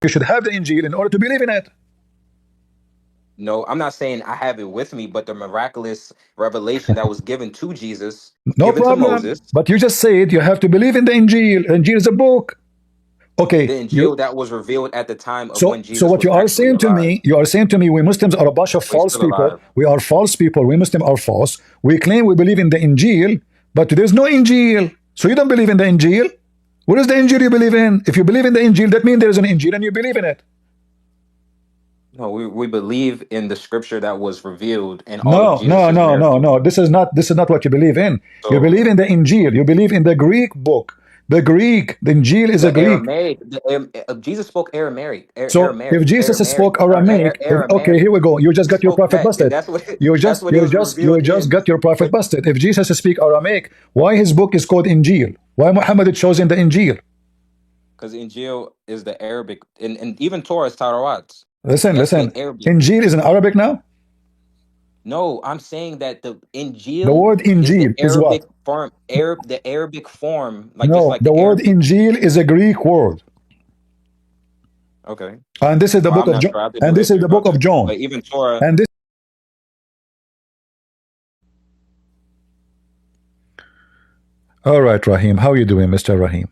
You should have the Injil in order to believe in it. No, I'm not saying I have it with me, but the miraculous revelation that was given to Jesus, No given to problem. Moses, But you just said you have to believe in the Injil. Injil is a book. the Okay, Injil that was revealed at the time of when so Jesus what was you are actually saying to alive. me, we Muslims are a bunch of Well, he's false still people. alive. We are false people. We Muslims are false. We claim we believe in the Injil, but there's no Injil. So you don't believe in the Injil. What is the Injil you believe in? If you believe in the Injil, that means there is an Injil and you believe in it. No, we believe in the scripture that was revealed in all of No, no, Jesus's no, no, miracles. no. This is not what you believe in. You So believe in the Injil. You believe in the Greek book. The Greek. The Injil is a the Greek. Aramaic, Jesus spoke Aramaic, So if Jesus spoke Aramaic, Aramaic, okay, Aramaic. here we go. You just He got your spoke prophet that, and busted. that's what it was You revealed just in. got your prophet But busted. If Jesus speak Aramaic, why his book is called Injil? Why Muhammad is chosen the Injil? because Injil is the Arabic, and even Torah is Tarawat. Listen, That's listen. the Arabic. Injil is in Arabic now. No, I'm saying that the The Injil word is the Injil is what? Arabic form, like just No, like the the word Arabic. Injil is a Greek word, Okay. and this is the Well, book I'm of not John. sure. I have to And do this is history the book about of that. John. But even Torah. And this. All right, Rahim. How you doing, Mr. Rahim?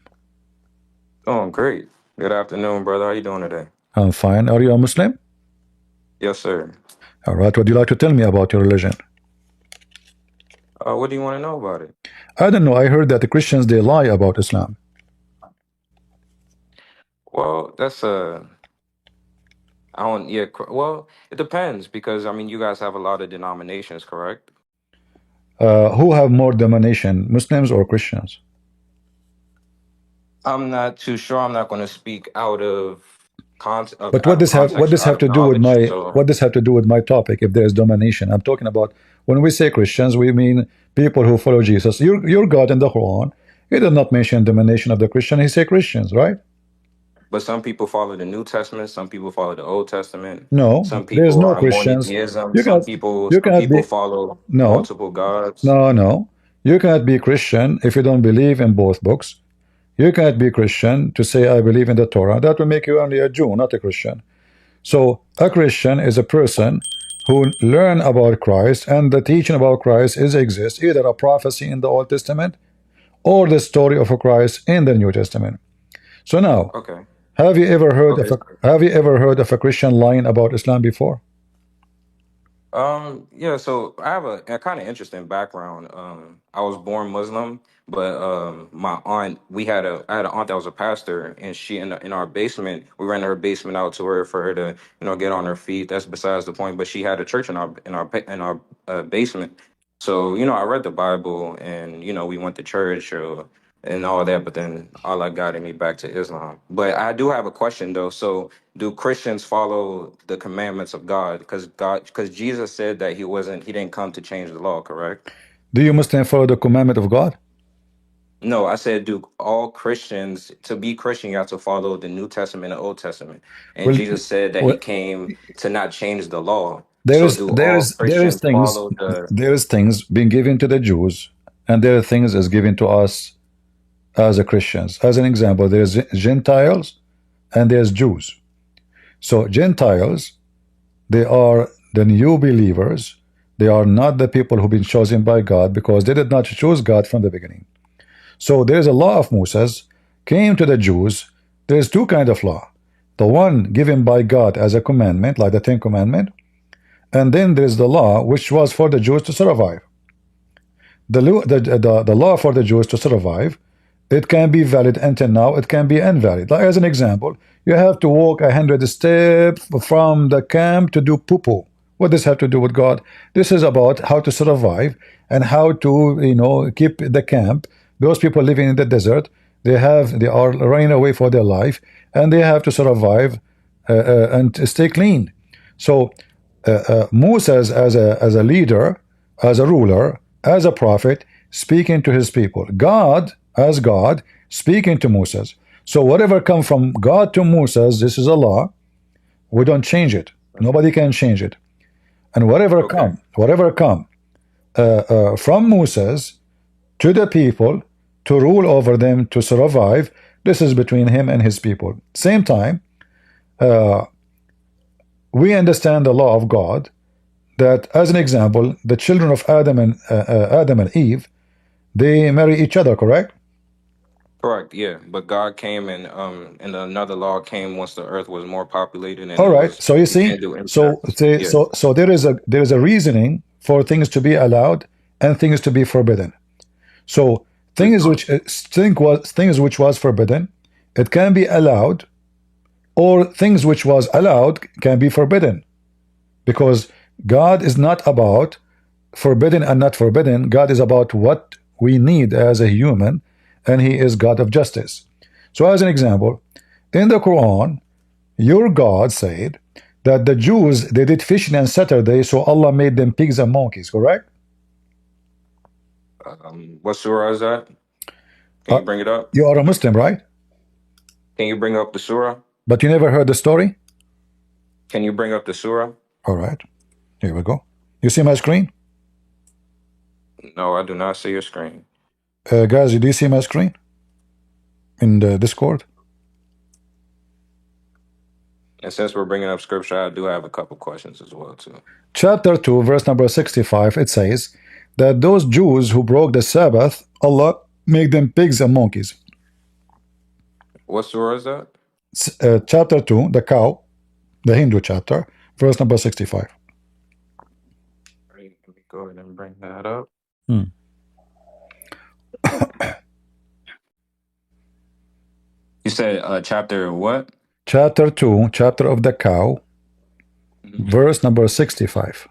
Oh, great. Good afternoon, brother. How you doing today? I'm fine. Are you a Muslim? Yes, sir. All right. What do you like to tell me about your religion? What do you want to know about it? I don't know. I heard that the Christians they lie about Islam. Well, that's I don't. Yeah. Well, it depends because I mean, you guys have a lot of denominations, correct? Who have more domination, Muslims or Christians? I'm not too sure. I'm not going to speak out of But out of what context or this out have of to do with knowledge. my So, what this have to do with my topic? If there is domination, I'm talking about when we say Christians, we mean people who follow Jesus. Your God in the Quran, He did not mention domination of the Christian. He say Christians, right? but some people follow the New Testament. Some people follow the Old Testament. No, Some there is people no are Christians. monotheism. You cannot you Some cannot people be follow no multiple gods. no no. You cannot be Christian if you don't believe in both books. You cannot be Christian to say I believe in the Torah. That will make you only a Jew, not a Christian. So a Christian is a person who learn about Christ, and the teaching about Christ is exists either a prophecy in the Old Testament or the story of a Christ in the New Testament. So now, Okay. Okay. have you ever heard of a Christian lying about Islam before? Yeah, so I have a kind of interesting background. I was born Muslim, but my aunt, I had an aunt that was a pastor, and she in our basement, we rented her basement out to her for her to, get on her feet. That's besides the point. But she had a church in our basement. So, I read the Bible, and we went to church and all that, but then Allah guided me back to Islam. But I do have a question though. So do Christians follow the commandments of God? Because Jesus said that he didn't come to change the law, correct? Do you Muslim follow the commandment of God? No, I said, do all Christians, to be Christian, you have to follow the New Testament and Old Testament. And Well, Jesus said that he well came to not change the law. there So is do there all is there is Christians things follow the there is things being given to the Jews, and there are things as given to us as a Christians. As an example, there's Gentiles and there's Jews. So Gentiles, they are the new believers. They are not the people who've been chosen by God because they did not choose God from the beginning. So there is a law of Moses came to the Jews. There is two kinds of law. The one given by God as a commandment, like the Ten Commandments, and then there is the law which was for the Jews to survive. The law for the Jews to survive, it can be valid until now, it can be invalid. Like as an example, you have to walk 100 steps from the camp to do poo-poo. What does have to do with God? This is about how to survive and how to keep the camp. Those people living in the desert, they are running away for their life, and they have to survive and stay clean. So Moses as a leader, as a ruler, as a prophet, speaking to his people. God as God speaking to Moses. So whatever come from God to Moses, this is a law. We don't change it. Nobody can change it. And whatever okay. come from Moses to the people to rule over them to survive, this is between him and his people. Same time, we understand the law of God that, as an example, the children of Adam and Eve, they marry each other, correct? Correct, yeah. But God came and another law came once the earth was more populated and All it right. was So you you see, can't do so incest. say, Yeah. so there is a reasoning for things to be allowed and things to be forbidden. So things which was forbidden, it can be allowed, or things which was allowed can be forbidden, because God is not about forbidden and not forbidden. God is about what we need as a human, and He is God of justice. So, as an example, in the Quran, your God said that the Jews, they did fishing on Saturday, so Allah made them pigs and monkeys, correct? What surah is that? Can Uh, you bring it up? you are a Muslim, right? Can you bring up the surah? But you never heard the story? Can you bring up the surah? All right, here we go. You see my screen? No, I do not see your screen. Guys, do you see my screen in the Discord? And since we're bringing up scripture, I do have a couple questions as well too. Chapter 2, verse number 65, it says that those Jews who broke the Sabbath, Allah made them pigs and monkeys. What surah is that? Chapter 2, the cow, the Hindu chapter, verse number 65. Right, let me go ahead and bring that up. Hmm. You said chapter what? Chapter 2, chapter of the cow, verse number 65.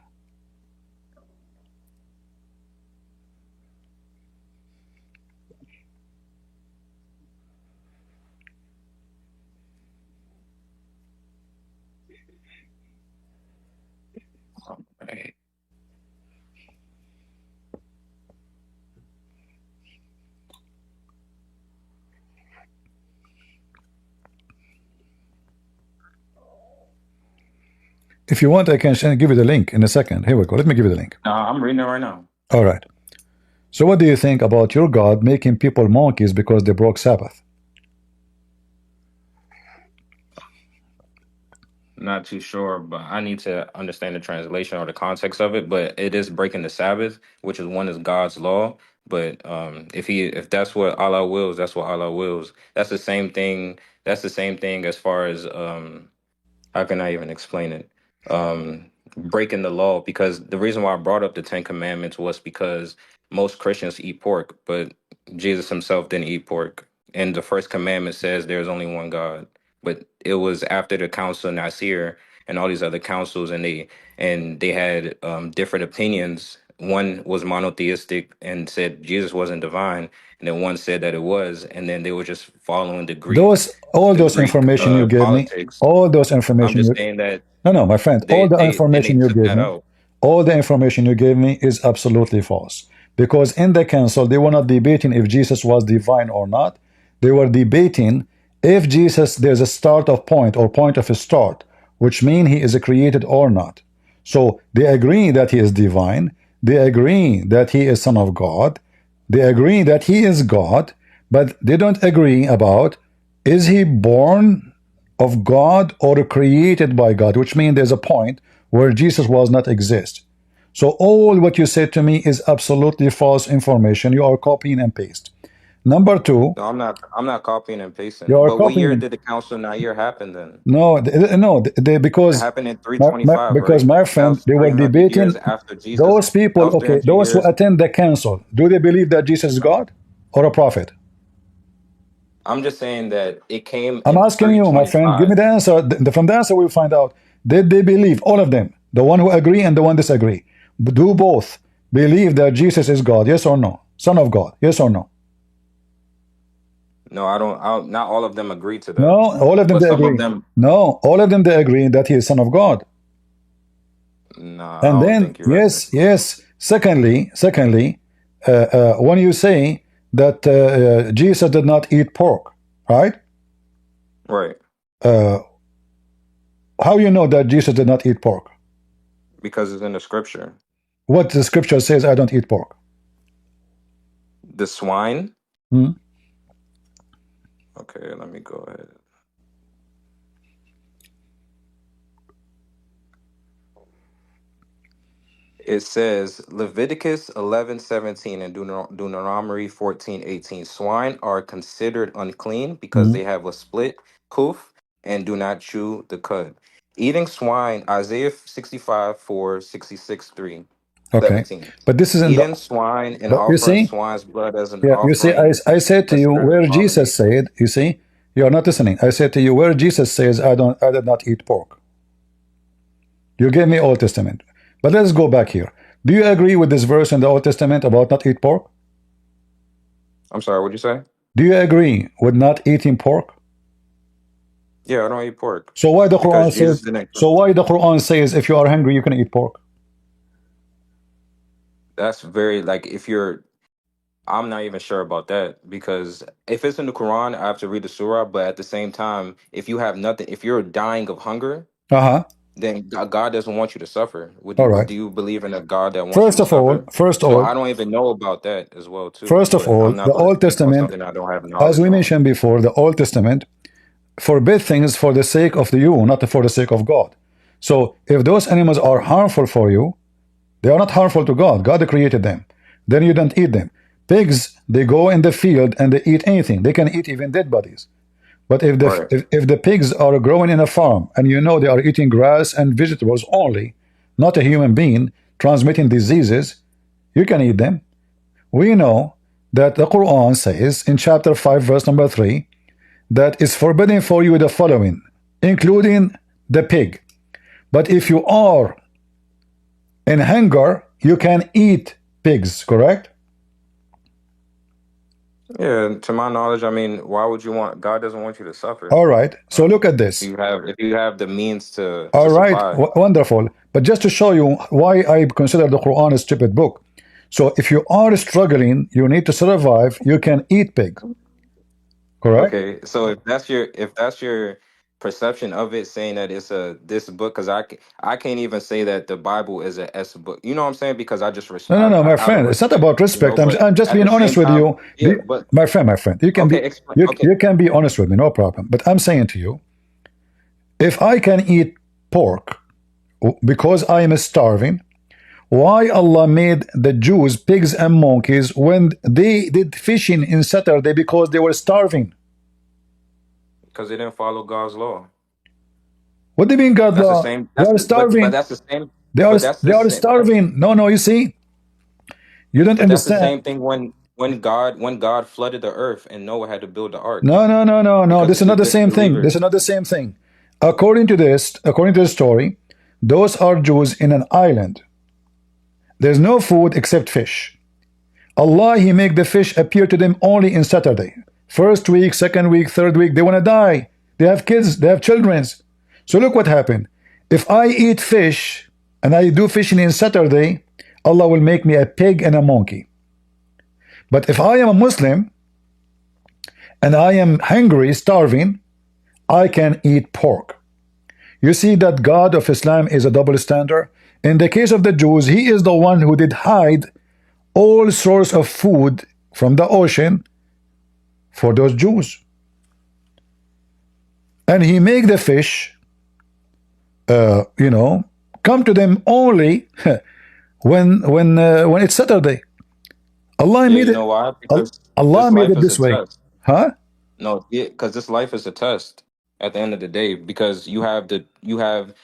Right. If you want, I can give you the link in a second. Here we go. Let me give you the link. No, I'm reading it right now. All right. So what do you think about your God making people monkeys because they broke Sabbath? Not too sure, but I need to understand the translation or the context of it. But it is breaking the Sabbath, which is one is God's law. But if that's what Allah wills, that's what Allah wills. That's the same thing. That's the same thing as far as how can I even explain it? Breaking the law, because the reason why I brought up the Ten Commandments was because most Christians eat pork, but Jesus himself didn't eat pork. And the first commandment says there's only one God. But it was after the Council of Nicaea and all these other councils, and they had different opinions. One was monotheistic and said Jesus wasn't divine, and then one said that it was, and then they were just following All the those Greek information you gave me, politics. all those I'm information just you, saying that no, no, my friend, all the they information you took gave that me, out. all the information you gave me is absolutely false. Because in the council, they were not debating if Jesus was divine or not. They were debating if Jesus, there's a start of point or point of a start, which means he is created or not. So they agree that he is divine. They agree that he is son of God. They agree that he is God, but they don't agree about is he born of God or created by God, which means there's a point where Jesus was not exist. So all what you said to me is absolutely false information. You are copying and paste. Number two, No, I'm not copying and you pasting. are But what copying year and did the council in Nair happen then? no, no, It because happened in 325, because right? my That friend, was they were 300 years debating. after Jesus. Those That people, was okay, 300 those who years. attend the council, do they believe that Jesus is God or a prophet? I'm just saying that it came I'm in asking you, my friend, give me 325. the answer. From the answer, we'll find out. Did they believe, all of them, the one who agree and the one disagree, do both believe that Jesus is God? Yes or no? Son of God? Yes or no? No, I don't. Not all of them agreed to No, that, all of them but they some of agree. them. No, all of them they agree that he is Son of God. Nah, I And don't then, think you're right there. yes. Secondly, when you say that Jesus did not eat pork, right? Right, Uh, how you know that Jesus did not eat pork? because it's in the scripture. What the scripture says, I don't eat pork. The swine. Hmm? Okay, let me go ahead. It says Leviticus 11:17 and Deuteronomy 14:18. Swine are considered unclean because Mhm. they have a split hoof and do not chew the cud. Eating swine, Isaiah 65:4, 66:3, Okay, 17. but this is in the. Eating swine and But you offering see, swine's blood as an yeah, you see, offering I said to you considered an where Jesus abomination. said. You see, you are not listening. I said to you where Jesus says, I did not eat pork. You gave me Old Testament, but let's go back here. Do you agree with this verse in the Old Testament about not eat pork? I'm sorry, what'd you say? Do you agree with not eating pork? Yeah, I don't eat pork So why the because Quran Jesus says? didn't. So why the Quran says if you are hungry you can eat pork? That's very like if you're I'm not even sure about that because if it's in the Quran, I have to read the surah. But at the same time, if you have nothing, if you're dying of hunger, Uh-huh. then God doesn't want you to suffer. Would All you? right. Do you believe in a God that wants you First to of all, suffer? first of So all, I don't even know about that as well too. first of But I'm all, not the going to Old speak on Testament, something I don't have as knowledge we on. mentioned before, the Old Testament forbid things for the sake of the you, not for the sake of God. So if those animals are harmful for you, they are not harmful to God. God created them. Then you don't eat them. Pigs, they go in the field and they eat anything. They can eat even dead bodies. But Right. if the pigs are growing in a farm and you know they are eating grass and vegetables only, not a human being transmitting diseases, you can eat them. We know that the Quran says in chapter 5 verse number 3 that it's forbidden for you the following, including the pig. But if you are in hunger, you can eat pigs, correct? Yeah. To my knowledge, I mean, why would you want? God doesn't want you to suffer. All right. So look at this. If you have the means to All right, supply. wonderful. But just to show you why I consider the Quran a stupid book. So if you are struggling, you need to survive, you can eat pig, correct? Okay, so if that's your perception of it, saying that it's a this book, because I can't even say that the Bible is a S book. You know what I'm saying? Because I just No, no, no, my out of friend. It's not respect, about respect. But I'm just at being the honest same with time, you. yeah, but My friend, okay, explain. Okay, you can be honest with me, no problem. But I'm saying to you, if I can eat pork because I am starving, why Allah made the Jews pigs and monkeys when they did fishing in Saturday because they were starving? because they didn't follow God's law. What do you mean, God That's the law? same. They That's are the but starving. that's the same. They are But that's they the are same. starving. No, no. You see, you don't But that's the understand. same thing when God flooded the earth and Noah had to build the ark No, no, no, no, no. because This of is the not the same thing. disbelievers. This is not the same thing. According to the story, those are Jews in an island. There's no food except fish. Allah, He make the fish appear to them only in Saturday. First week, second week, third week, they want to die. They have kids, they have children. So look what happened. If I eat fish and I do fishing in Saturday, Allah will make me a pig and a monkey. But if I am a Muslim and I am hungry, starving, I can eat pork. You see that God of Islam is a double standard. In the case of the Jews, He is the one who did hide all sorts of food from the ocean for those Jews. And He make the fish, come to them only when it's Saturday. Allah Yeah, made you it. know why? Because Allah this made life it is a this way, test. huh? No, yeah, because this life is a test at the end of the day. Because you have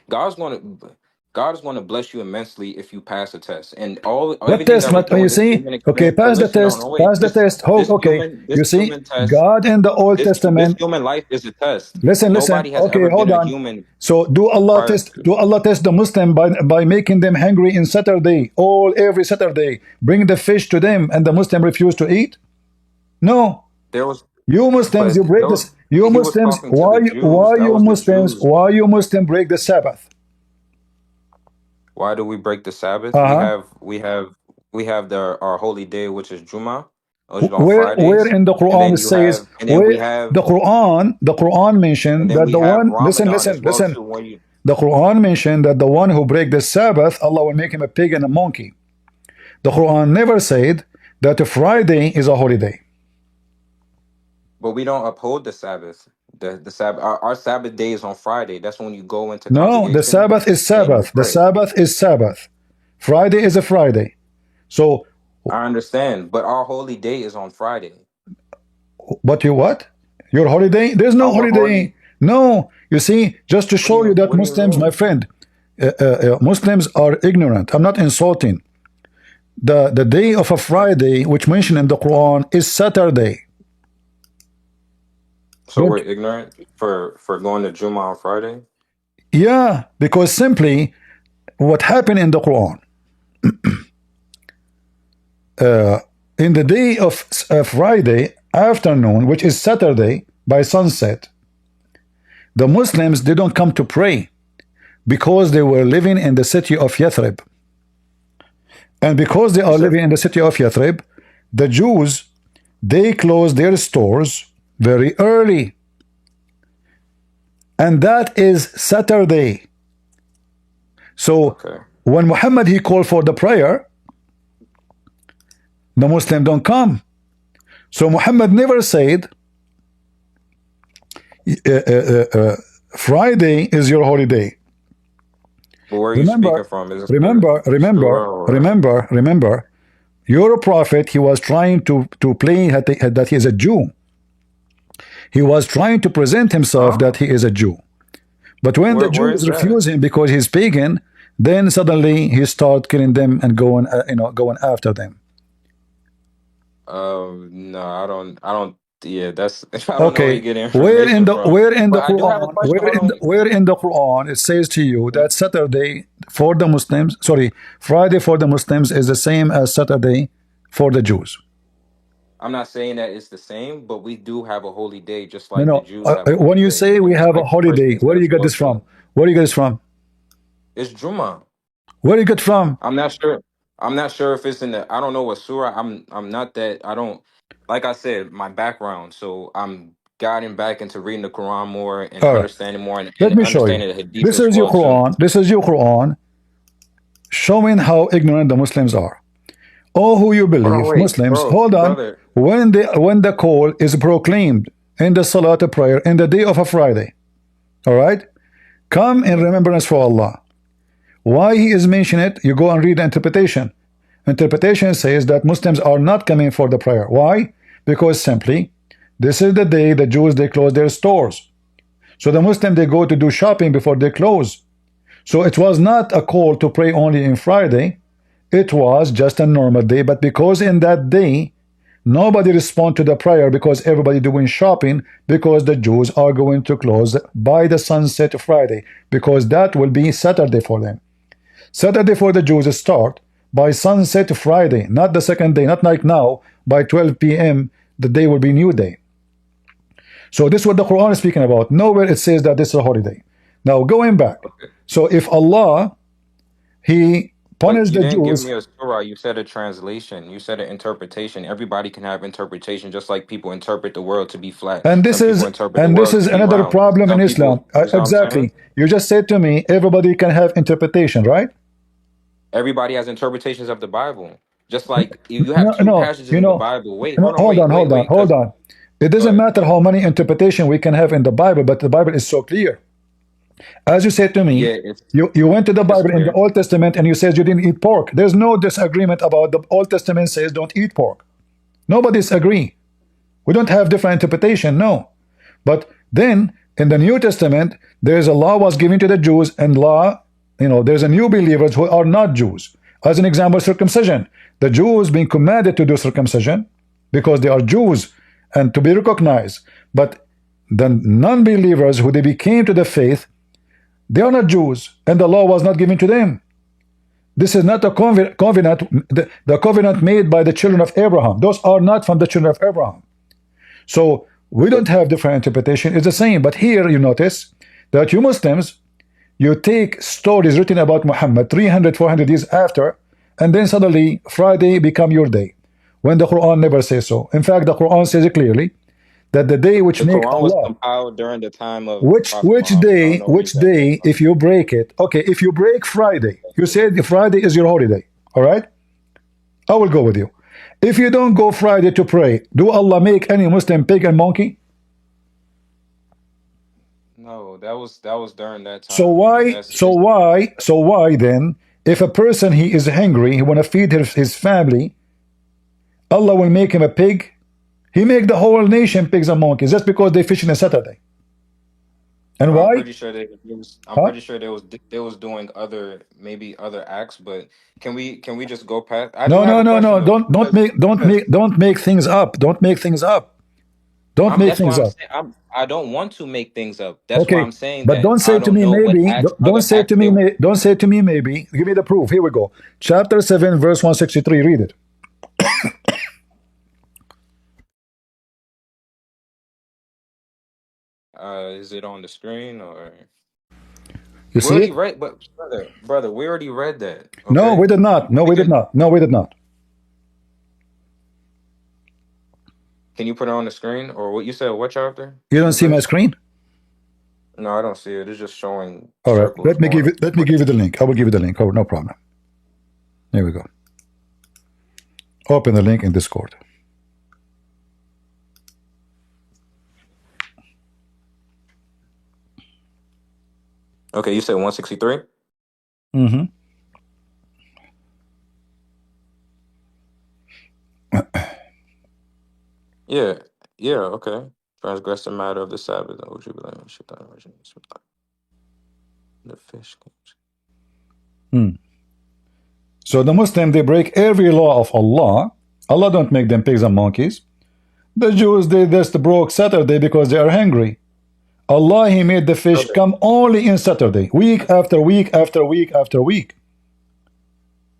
God's going to God is going to bless you immensely if you pass a test. And all What everything test? that we're What doing, you this see? human Okay, experience. But pass the listen, no, test. no, wait. Pass the test. Hope. Okay, This you see, human test, God in the Old this Testament. human life is a test. Listen. Nobody has Okay, ever been hold a on. human So prior. do Allah test the Muslim by making them hungry in Saturday, all every Saturday, bring the fish to them, and the Muslim refuse to eat? No. There was, You Muslims, but you break this. those You he was Muslims, talking to the Jews. That was the Jews. why you Muslim break the Sabbath? Why do we break the Sabbath? Uh-huh. We have our holy day, which is Juma, which is on Where Fridays, in the and Quran then it says and then where the Quran and mentioned then that we the have one Ramadan as well listen. too. When you The Quran mentioned that the one who break the Sabbath, Allah will make him a pig and a monkey. The Quran never said that a Friday is a holiday. but we don't uphold the Sabbath. The Sabbath our Sabbath day is on Friday. That's when you go into No, the congregation Sabbath is and you Sabbath. The pray. Sabbath is Sabbath. Friday is a Friday. So, I understand, but our holy day is on Friday. but you what? Your holiday? There's no Our holy. holiday. No. You see, just to show you that What do you Muslims, my mean? friend, Muslims are ignorant. I'm not insulting. The day of a Friday, which mentioned in the Quran, is Saturday. So we're Don't, ignorant for going to Juma on Friday. yeah, because simply what happened in the Quran, in the day of Friday afternoon, which is Saturday by sunset, the Muslims didn't come to pray because they were living in the city of Yathrib. And because they You are said, living in the city of Yathrib, the Jews, they closed their stores very early. And that is Saturday. So okay. when Muhammad he called for the prayer, the Muslim don't come. So Muhammad never said Friday is your holiday. But where are you speaking Remember, from? Is it remember, remember, Surah or remember, remember. Your prophet he was trying to play that he is a Jew. He was trying to present himself huh? that he is a Jew. But when the Where is Jews that? refuse him because he's pagan, then suddenly he start killing them and going, going after them. No, I don't. Yeah, that's. I don't know where you Okay, get information from. where in the But I do have a Quran, question. Hold on. where in the Quran it says to you that Saturday for the Muslims, sorry, Friday for the Muslims is the same as Saturday for the Jews? I'm not saying that it's the same, but we do have a holy day, just No, like the no. Jews have a When holy you day, say we and just have a like the holiday, Christians where do you as get well this from? too. Where do you get this from? It's Juma. Where do you get from? I'm not sure. I'm not sure if it's in the. I don't know what surah. I'm not that. I don't. Like I said, my background. So I'm guiding back into reading the Quran more and All right. understanding more Let and me show you. understanding the Hadith This as is your well too. Quran. This is your Quran showing how ignorant the Muslims are. Oh, who you Hold on, believe, wait, Muslims, bro, hold on. brother. When the call is proclaimed in the Salat prayer in the day of a Friday, all right, come in remembrance for Allah. Why he is mentioning it? You go and read the interpretation. Interpretation says that Muslims are not coming for the prayer. Why? Because simply this is the day the Jews they close their stores. So the Muslim they go to do shopping before they close. So it was not a call to pray only in Friday. It was just a normal day, but because in that day nobody respond to the prayer because everybody doing shopping because the Jews are going to close by the sunset Friday because that will be Saturday for them. Saturday for the Jews start by sunset Friday, not the second day, not like now by 12 p.m. the day will be new day. So this is what the Quran is speaking about. Nowhere it says that this is a holiday. Now going back, Okay. so if Allah he But punished you the didn't give Jews, me a surah. You said a translation. You said an interpretation. Everybody can have interpretation, just like people interpret the world to be flat. and Some people interpret the this world is to be another round. problem in Some Islam. people, you know what I'm saying? Exactly. You just said to me, everybody can have interpretation, right? Everybody has interpretations of the Bible. Just like you have No, two no, passages in the Bible. Wait, no, hold on, wait, wait, wait. hold Because on. It go doesn't ahead. matter how many interpretation we can have in the Bible, but the Bible is so clear. As you said to me, Yeah, you went to the it's Bible in the clear. Old Testament and you said you didn't eat pork. There's no disagreement about the Old Testament says don't eat pork. Nobody's agree. We don't have different interpretation, no. But then in the New Testament, there's a law was given to the Jews and law, there's a new believers who are not Jews. As an example, circumcision. The Jews being commanded to do circumcision because they are Jews and to be recognized. But the non-believers who they became to the faith, they are not Jews, and the law was not given to them. This is not a covenant, the covenant made by the children of Abraham. Those are not from the children of Abraham. So we But don't have different interpretation. It's the same. But here you notice that you Muslims, you take stories written about Muhammad 300, 400 years after, and then suddenly Friday become your day, when the Quran never says so. In fact, the Quran says it clearly that the day which the make Quran was Allah, compiled during the time of Prophet Muhammad. I don't know where you which got that day from. if you break it, okay, if you break Friday, you said Friday is your holiday, all right, I will go with you. If you don't go Friday to pray, do Allah make any Muslim pig and monkey? No, that was during that time. That's So why then If a person he is hungry, he want to feed his family, Allah will make him a pig. He make the whole nation pigs and monkeys just because they fishing on Saturday. And I'm why? pretty sure I'm Huh? pretty sure they was doing other maybe other acts, but can we just go past? I do No, have no, a no, question no. though, Don't make things up. Don't make things up. Don't make that's why things I'm up. saying I don't want to make things up. That's why Okay, I'm saying but that don't I say to don't me know what maybe. acts Don't other say acts to they me. Don't say to me maybe. Give me the proof. Here we go. Chapter 7, verse 163. Read it. is it on the screen or You we see already it? read? But brother, we already read that. No, we Okay, did not. No, we did because not. No, we did not. can you put it on the screen or what you said? What chapter You don't and see my verse? screen? No, I don't see it. It's just showing All right. circles going up. Let me give you the link. I will give you the link. Oh, no problem. Here we go. Open the link in Discord. Okay, you said 163. Mm-hmm. Yeah, yeah, okay. Transgress the matter of the Sabbath. Oh, would you believe in Shaitan, the fish? Mm. So the Muslim, they break every law of Allah. Allah don't make them pigs and monkeys. The Jews, they just broke Saturday because they are hungry. Allah, He made the fish Brother, come only in Saturday, week after week after week after week.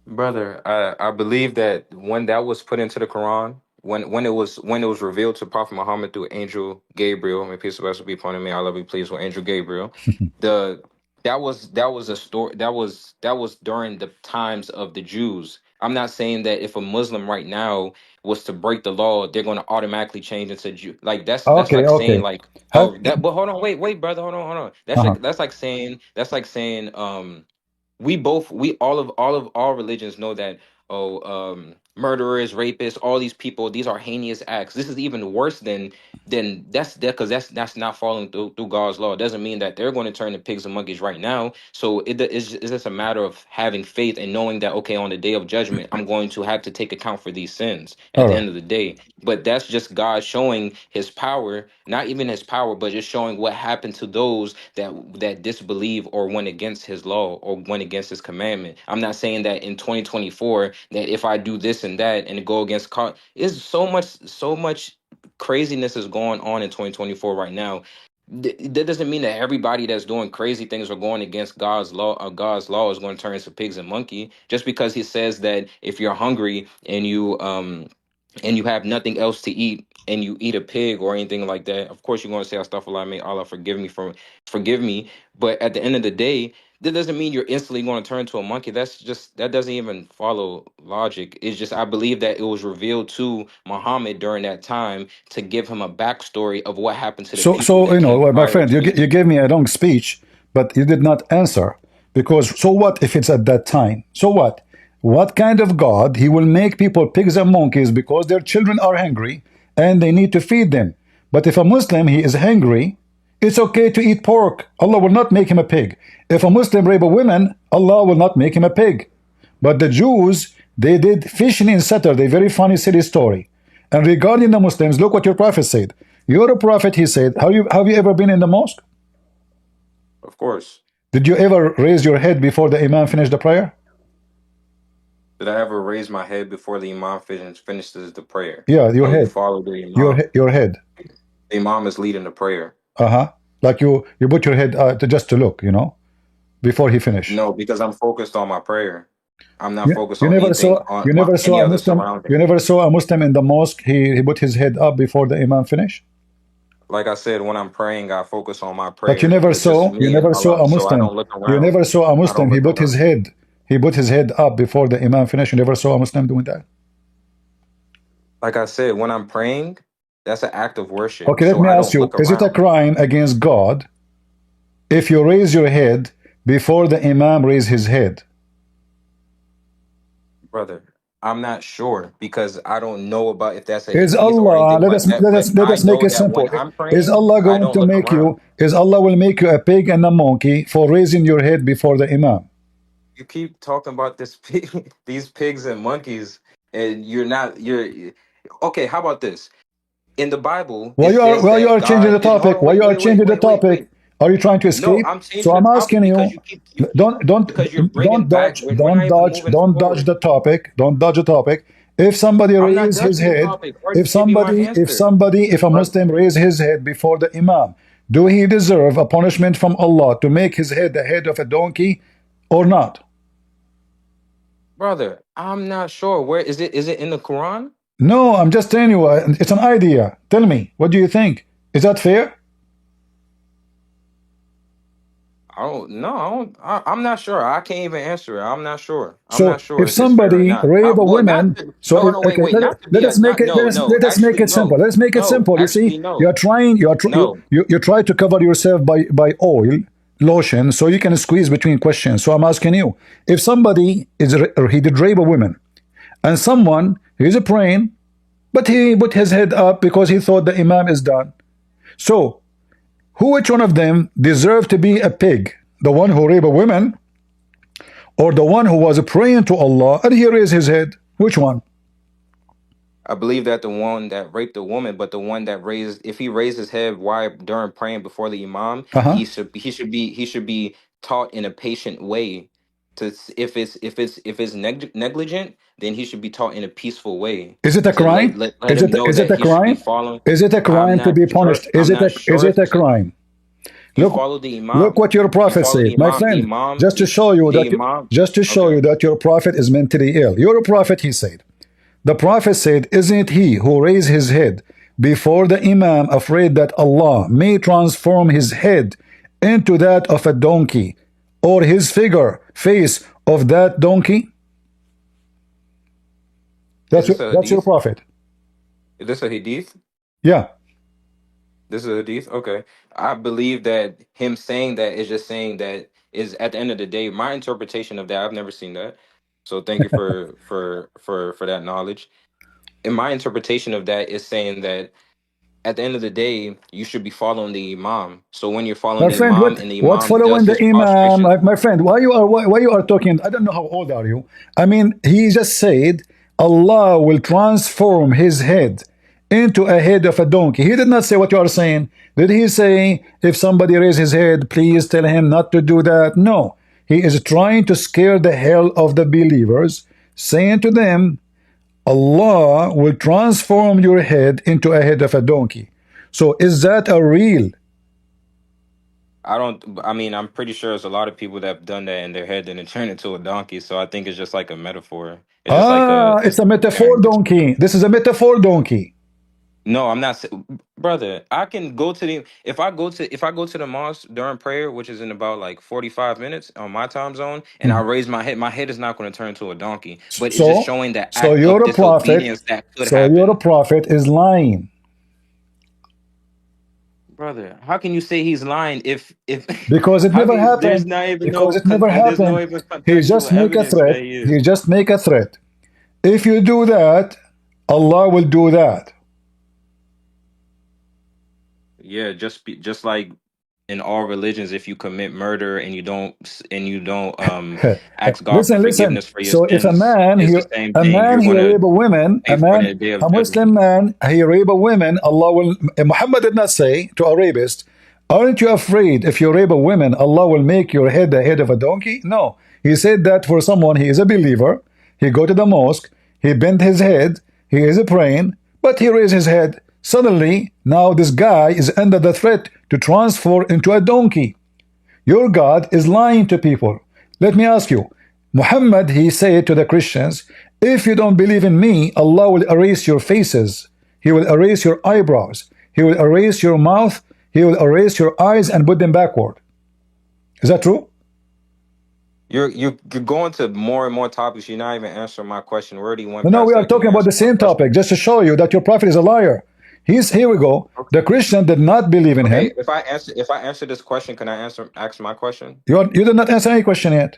brother, I believe that when that was put into the Quran, when it was revealed to Prophet Muhammad through Angel Gabriel, may peace and blessings be upon him, may Allah be pleased with Angel Gabriel. The that was a story that was during the times of the Jews. I'm not saying that if a Muslim right now was to break the law, they're going to automatically change into Jew. Like that's Okay, like saying okay. like, Have, oh, that. But hold on, wait, brother, hold on. uh-huh. That's like saying we all religions know that, murderers, rapists, all these people, these are heinous acts. This is even worse than that's that, because that's not following through God's law. It doesn't mean that they're going to turn to pigs and monkeys right now. So it's just a matter of having faith and knowing that, okay, on the day of judgment I'm going to have to take account for these sins All at the right. end of the day. But that's just God showing his power, not even his power, but just showing what happened to those that disbelieve or went against his law or went against his commandment. I'm not saying that in 2024 that if I do this and that and go against is so much craziness is going on in 2024 right now. That doesn't mean that everybody that's doing crazy things or going against God's law is going to turn into pigs and monkey. Just because he says that if you're hungry and you have nothing else to eat and you eat a pig or anything like that, of course you're going to say astaghfirullah, may Allah forgive me. But at the end of the day, that doesn't mean you're instantly going to turn to a monkey. That doesn't even follow logic. It's just, I believe that it was revealed to Muhammad during that time to give him a backstory of what happened to the people So that came my prior friend, to you him. gave me a long speech, but you did not answer. Because so what if it's at that time? So what? What kind of God he will make people pigs and monkeys because their children are hungry and they need to feed them? But if a Muslim he is hungry, it's okay to eat pork. Allah will not make him a pig. If a Muslim rape a woman, Allah will not make him a pig. But the Jews, they did fishing in Saturday. Very funny, silly story. And regarding the Muslims, look what your prophet said. Your prophet, he said, have you ever been in the mosque? Of course. Did you ever raise your head before the imam finished the prayer? Did I ever raise my head before the imam finishes the prayer? Yeah, your No, you head. follow the imam. Your head. The imam is leading the prayer. Uh-huh. Like you put your head just to look, before he finish. No, because I'm focused on my prayer. I'm not You, focused you on never anything saw on you never any saw a other Muslim surrounding. you never saw a Muslim in the mosque. He put his head up before the imam finish. Like I said, when I'm praying, I focus on my But you prayer. never It's just saw you me and never saw Allah. a So I Muslim. don't look You around. never saw a I don't Muslim. look around. He put his head up before the imam finished. You never saw a Muslim doing that. Like I said, when I'm praying, that's an act of worship. Okay, let So me I ask don't you: look is it a around. crime against God if you raise your head before the imam raise his head? Brother, I'm not sure because I don't know about if that's a Is hadith or Allah, anything like that. But let I us make know it that simple. when I'm Is praying, Allah I going don't to look make around. you? Is Allah will make you a pig and a monkey for raising your head before the imam? You keep talking about this pig, these pigs and monkeys, and you're not. You're okay. How about this? In the Bible, it says Why you that are changing God the did. Hold topic? on. Why Wait. you are Wait. Wait. changing the Wait. Wait. topic? Wait. Are you trying to No, escape? I'm So changing the I'm topic asking because you. you keep because you're bringing back. We're not even moving Don't dodge forward. the topic. Don't dodge the topic. If somebody I'm not raise his judging the head, topic. Or give me my answer, if a brother. Muslim raise his head before the Imam, do he deserve a punishment from Allah to make his head the head of a donkey or not? Brother, I'm not sure. Where is it? Is it in the Quran? No, I'm just telling you, it's an idea. Tell me, what do you think? Is that fair? I don't. No, I don't. I'm not sure. I can't even answer it. I'm not sure. I'm not So sure if if it's fair or somebody not. rape a Well, not woman, to, so no, if, no, wait, okay, wait, not to be let a us make not. it No, no. let us make Actually, it simple. no, Let's make it no. simple. You see, Actually, you are no, trying no. you try to cover yourself by oil lotion so you can squeeze between questions. So I'm asking you, if somebody or he did rape a woman and someone he's a praying, but he put his head up because he thought the imam is done. So which one of them deserved to be a pig? The one who raped a woman or the one who was praying to Allah and he raised his head? Which one? I believe that the one that raped the woman, but the one that raised, if he raised his head while during praying before the imam, Uh-huh. he should be taught in a patient way. If it's negligent, then he should be taught in a peaceful way Is it a to crime? let him know Is it that a he should be crime? following. Is it a I'm crime to not be sure. punished? I'm not Is sure it if a it's a. crime? He Look, followed the look imam. what your He prophet followed the said, my imam. friend. Just to show Okay. you that your prophet is mentally ill. Your prophet, he said. The prophet said, isn't it he who raised his head before the imam, afraid that Allah may transform his head into that of a donkey, or his face of that donkey? Is this a That's your hadith? prophet. Is this a hadith? Yeah. This is a hadith. Okay, I believe that him saying that is just saying that is at the end of the day. My interpretation of that, I've never seen that, so thank you for that knowledge. And my interpretation of that is saying that at the end of the day, you should be following the imam. So when you're following My the friend, imam and the what imam following does the his imam? prostration, My friend, why you are talking? I don't know how old are you. I mean, he just said Allah will transform his head into a head of a donkey. He did not say what you are saying. Did he say if somebody raise his head, please tell him not to do that? No. He is trying to scare the hell of the believers, saying to them, Allah will transform your head into a head of a donkey. So is that a real? I don't. I mean, I'm pretty sure there's a lot of people that have done that in their head and then turn into a donkey. So I think it's just like a metaphor. It's just like Ah, a it's a metaphor comparing this. donkey. This is a metaphor donkey. No, I'm not, brother. I can go to the if I go to the mosque during prayer, which is in about like 45 minutes on my time zone, and I Mhm. raise my head is not going to turn into a donkey, but it's just So, showing the so act you're of a prophet. disobedience that could So you're a happen, prophet is lying brother. How can you say he's lying if because it how never can happened. there's not even Because no it never there's no happened. even He contextual just make a evidence threat. that he is. He just make a threat. If you do that, Allah will do that. Yeah, just like in all religions, if you commit murder and you don't ask God for Listen. forgiveness for your So if sins, it's the same a thing. man You're he gonna rape a woman, pay for it in the day a of Muslim judgment. man he rape a woman, Allah will. Muhammad did not say to a rapist, "Aren't you afraid if you rape a woman, Allah will make your head the head of a donkey?" No, he said that for someone he is a believer. He go to the mosque, he bent his head, he is praying, but he raised his head. Suddenly, now this guy is under the threat to transfer into a donkey. Your God is lying to people. Let me ask you, Muhammad, he said to the Christians, if you don't believe in me, Allah will erase your faces. He will erase your eyebrows. He will erase your mouth. He will erase your eyes and put them backward. Is that true? You're going to more and more topics. You're not even answering my question. We already No, went no, we past are that. Can talking you about answer the my same question? topic just to show you that your prophet is a liar. Here we go. Okay. The Christian did not believe in Okay. him. If I answer this question, can I ask my question? You did not answer any question yet.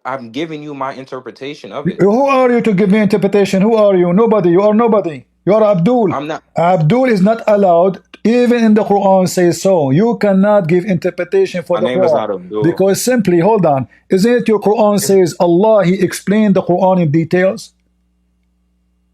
I'm giving you my interpretation of it. Who are you to give me interpretation? Who are you? Nobody. You are nobody. You are Abdul. I'm not. Abdul is not allowed Even in the Quran says so. You cannot give interpretation for My the name is Quran. not Abdul. Because simply, hold on, isn't it your Quran If says Allah, He explained the Quran in details?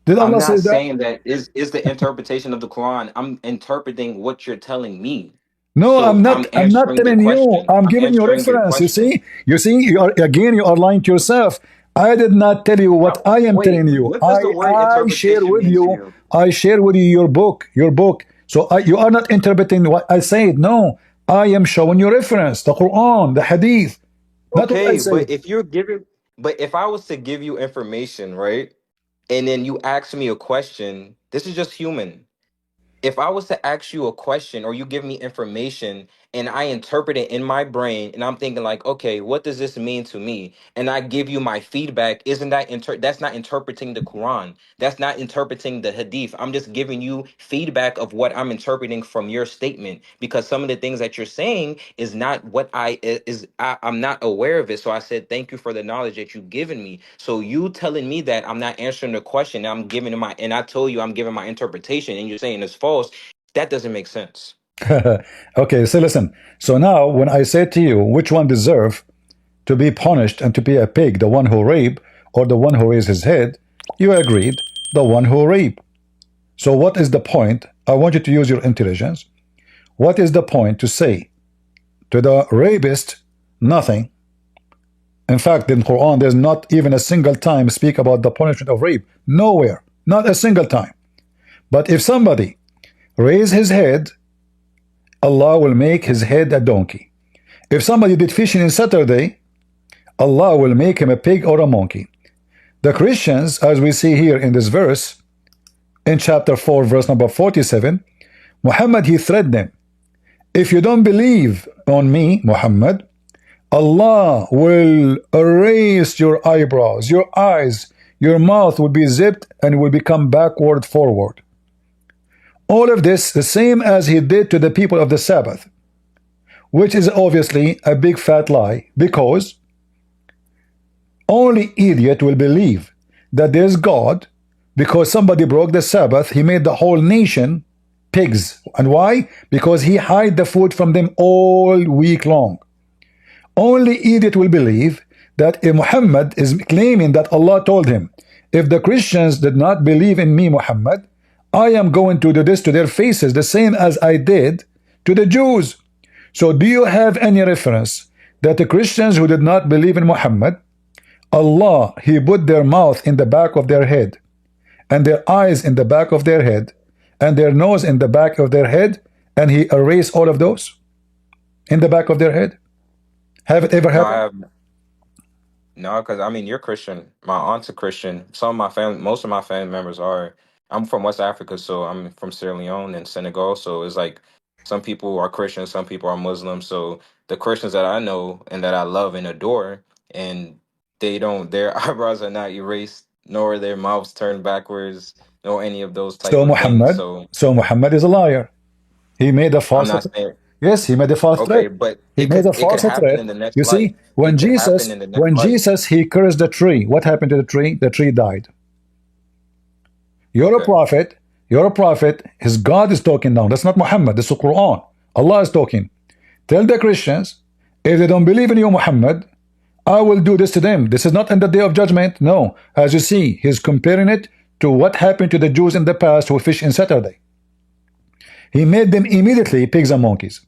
Did I'm Allah say not that? saying that is the interpretation of the Quran. I'm interpreting what you're telling me. No, So I'm not. I'm I'm not answering the telling you. question. I'm I'm giving you answering your reference. You question. see. You see. You are again. You are lying to yourself. I did not tell you what I am Wait, telling you. what does the word I share interpretation with mean to you. you? I share with you your book. Your book. So you are not interpreting what I said. No, I am showing you reference. The Quran, the Hadith. Not what I Okay, said. but if I was to give you information, right? And then you ask me a question, this is just human. If I was to ask you a question or you give me information and I interpret it in my brain and I'm thinking like, okay, what does this mean to me? And I give you my feedback, isn't that that's not interpreting the Quran. That's not interpreting the Hadith. I'm just giving you feedback of what I'm interpreting from your statement because some of the things that you're saying is not what I'm not aware of it. So I said, thank you for the knowledge that you've given me. So you telling me that I'm not answering the question, I'm giving my, and I told you I'm giving my interpretation, and you're saying it's false. That doesn't make sense. Okay. So listen. So now, when I say to you, which one deserve to be punished and to be a pig, the one who rape or the one who raised his head, you agreed the one who rape. So what is the point? I want you to use your intelligence. What is the point to say to the rapist nothing? In fact, in Quran, there's not even a single time speak about the punishment of rape. Nowhere. Not a single time. But if somebody raise his head, Allah will make his head a donkey. If somebody did fishing on Saturday, Allah will make him a pig or a monkey. The Christians, as we see here in this verse, in chapter 4, verse number 47, Muhammad, he threatened them. If you don't believe on me, Muhammad, Allah will erase your eyebrows, your eyes, your mouth will be zipped and will become backward, forward. All of this, the same as he did to the people of the Sabbath, which is obviously a big fat lie, because only idiot will believe that there's God because somebody broke the Sabbath. He made the whole nation pigs. And why? Because he hid the food from them all week long. Only idiot will believe that if Muhammad is claiming that Allah told him, if the Christians did not believe in me, Muhammad, I am going to do this to their faces, the same as I did to the Jews. So do you have any reference that the Christians who did not believe in Muhammad, Allah, He put their mouth in the back of their head, and their eyes in the back of their head, and their nose in the back of their head, and He erased all of those in the back of their head? Have it ever No, I happened? have no, because I mean you're Christian. My aunt's a Christian. Some of my family, most of my family members are. I'm from West Africa, so I'm from Sierra Leone and Senegal. So it's like some people are Christian, some people are Muslim. So the Christians that I know and that I love and adore, and their eyebrows are not erased, nor their mouths turned backwards, nor any of those type So of things. Muhammad, So so Muhammad is a liar. He made a I'm false. not saying Yes, he made a false threat. okay, but He made a it could false happen threat. in the next You life. see, It could happen in the next life. He cursed the tree. What happened to the tree? The tree died. You're a Okay. prophet. You're a prophet. His God is talking now. That's not Muhammad. That's the Quran. Allah is talking. Tell the Christians, if they don't believe in you, Muhammad, I will do this to them. This is not in the day of judgment. No. As you see, he's comparing it to what happened to the Jews in the past who fish in Saturday. He made them immediately pigs and monkeys.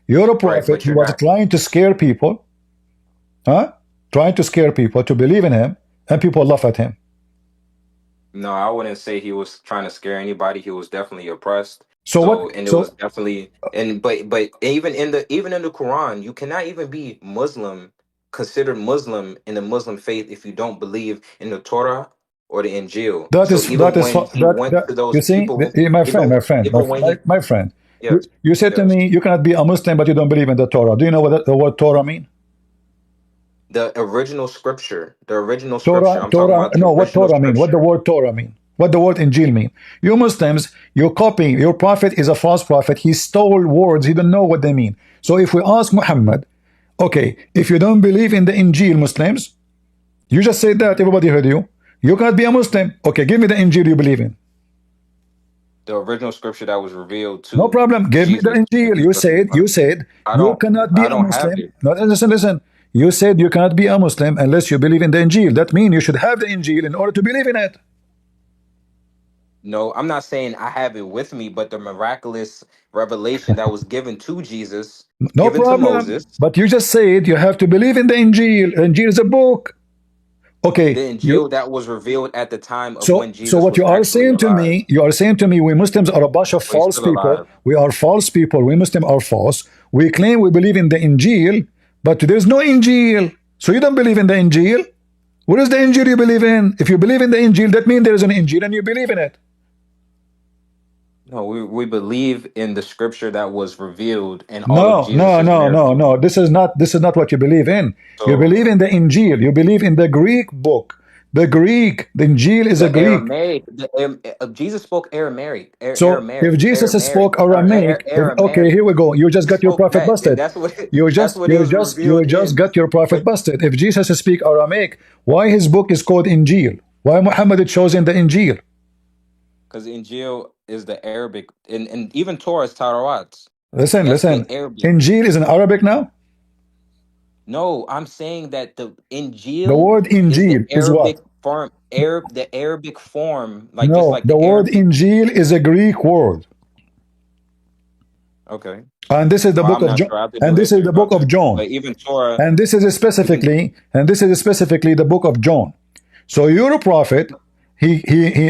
You're a Right, prophet. but He you're was not. trying to scare people, huh? Trying to scare people to believe in him, and people laugh at him. No, I wouldn't say he was trying to scare anybody. He was definitely oppressed. So what? So, and it was So definitely, and but even in the Quran, you cannot even be Muslim, considered Muslim in the Muslim faith if you don't believe in the Torah or the Injil. that So is that even is when he that went that to those you see, people, my friend, even when he, my friend. yes, You said to yes, me you cannot be a Muslim but you don't believe in the Torah. Do you know what the word Torah mean? the original scripture. Torah, I'm talking Torah. about the No, what original Torah mean? What the scripture. word Torah mean? What the word Injil mean? You Muslims, you're copying. Your prophet is a false prophet. He stole words. He don't know what they mean. So if we ask Muhammad, okay, if you don't believe in the Injil, Muslims, you just said that everybody heard you. You cannot be a Muslim. Okay, give me the Injil you believe in. the original scripture that was revealed No to problem. Give me the Jesus. Injil. You said you cannot be I a don't have Muslim. it. No, listen, listen. You said you cannot be a Muslim unless you believe in the Injil. That means you should have the Injil in order to believe in it. No, I'm not saying I have it with me, but the miraculous revelation that was given to Jesus, No given to problem. Moses, But you just said you have to believe in the Injil. Injil is a book. the Okay. You Injil that was revealed at the time of so when so Jesus what was you are actually saying to alive. me, you are saying to me, we Muslims are a bunch of Well, he's false still people. alive. We are false people. We Muslims are false. We claim we believe in the Injil, but there is no Injil. So you don't believe in the Injil? What is the Injil you believe in? If you believe in the Injil, that means there is an Injil and you believe in it. No, we believe in the scripture that was revealed and all of No, no, Jesus's no, no, miracles. no. This is not what you believe in. You So believe in the Injil. You believe in the Greek book. The Greek. The Injil is a the Greek. Aramaic, Jesus spoke Aramaic, So if Jesus spoke Aramaic, okay, Aramaic. here we go. You just He got your spoke prophet that. busted. That's what You that's just what it you was just you revealed just in. got your prophet But busted. If Jesus speak Aramaic, why his book is called Injil? Why Muhammad is chosen the Injil? because Injil is the Arabic, and even Torah is Tarawat. Listen, That's the listen. Arabic. Injil is in Arabic now. No, I'm saying that the The Injil word is the Injil is what? The Arabic form, like just No, like the the word Arabic. Injil is a Greek word. Okay. And this is the Well, book I'm of not John. sure. I have to do And this is history the book about of that. John. But even Torah, And this is even specifically the book of John. So you're a prophet. He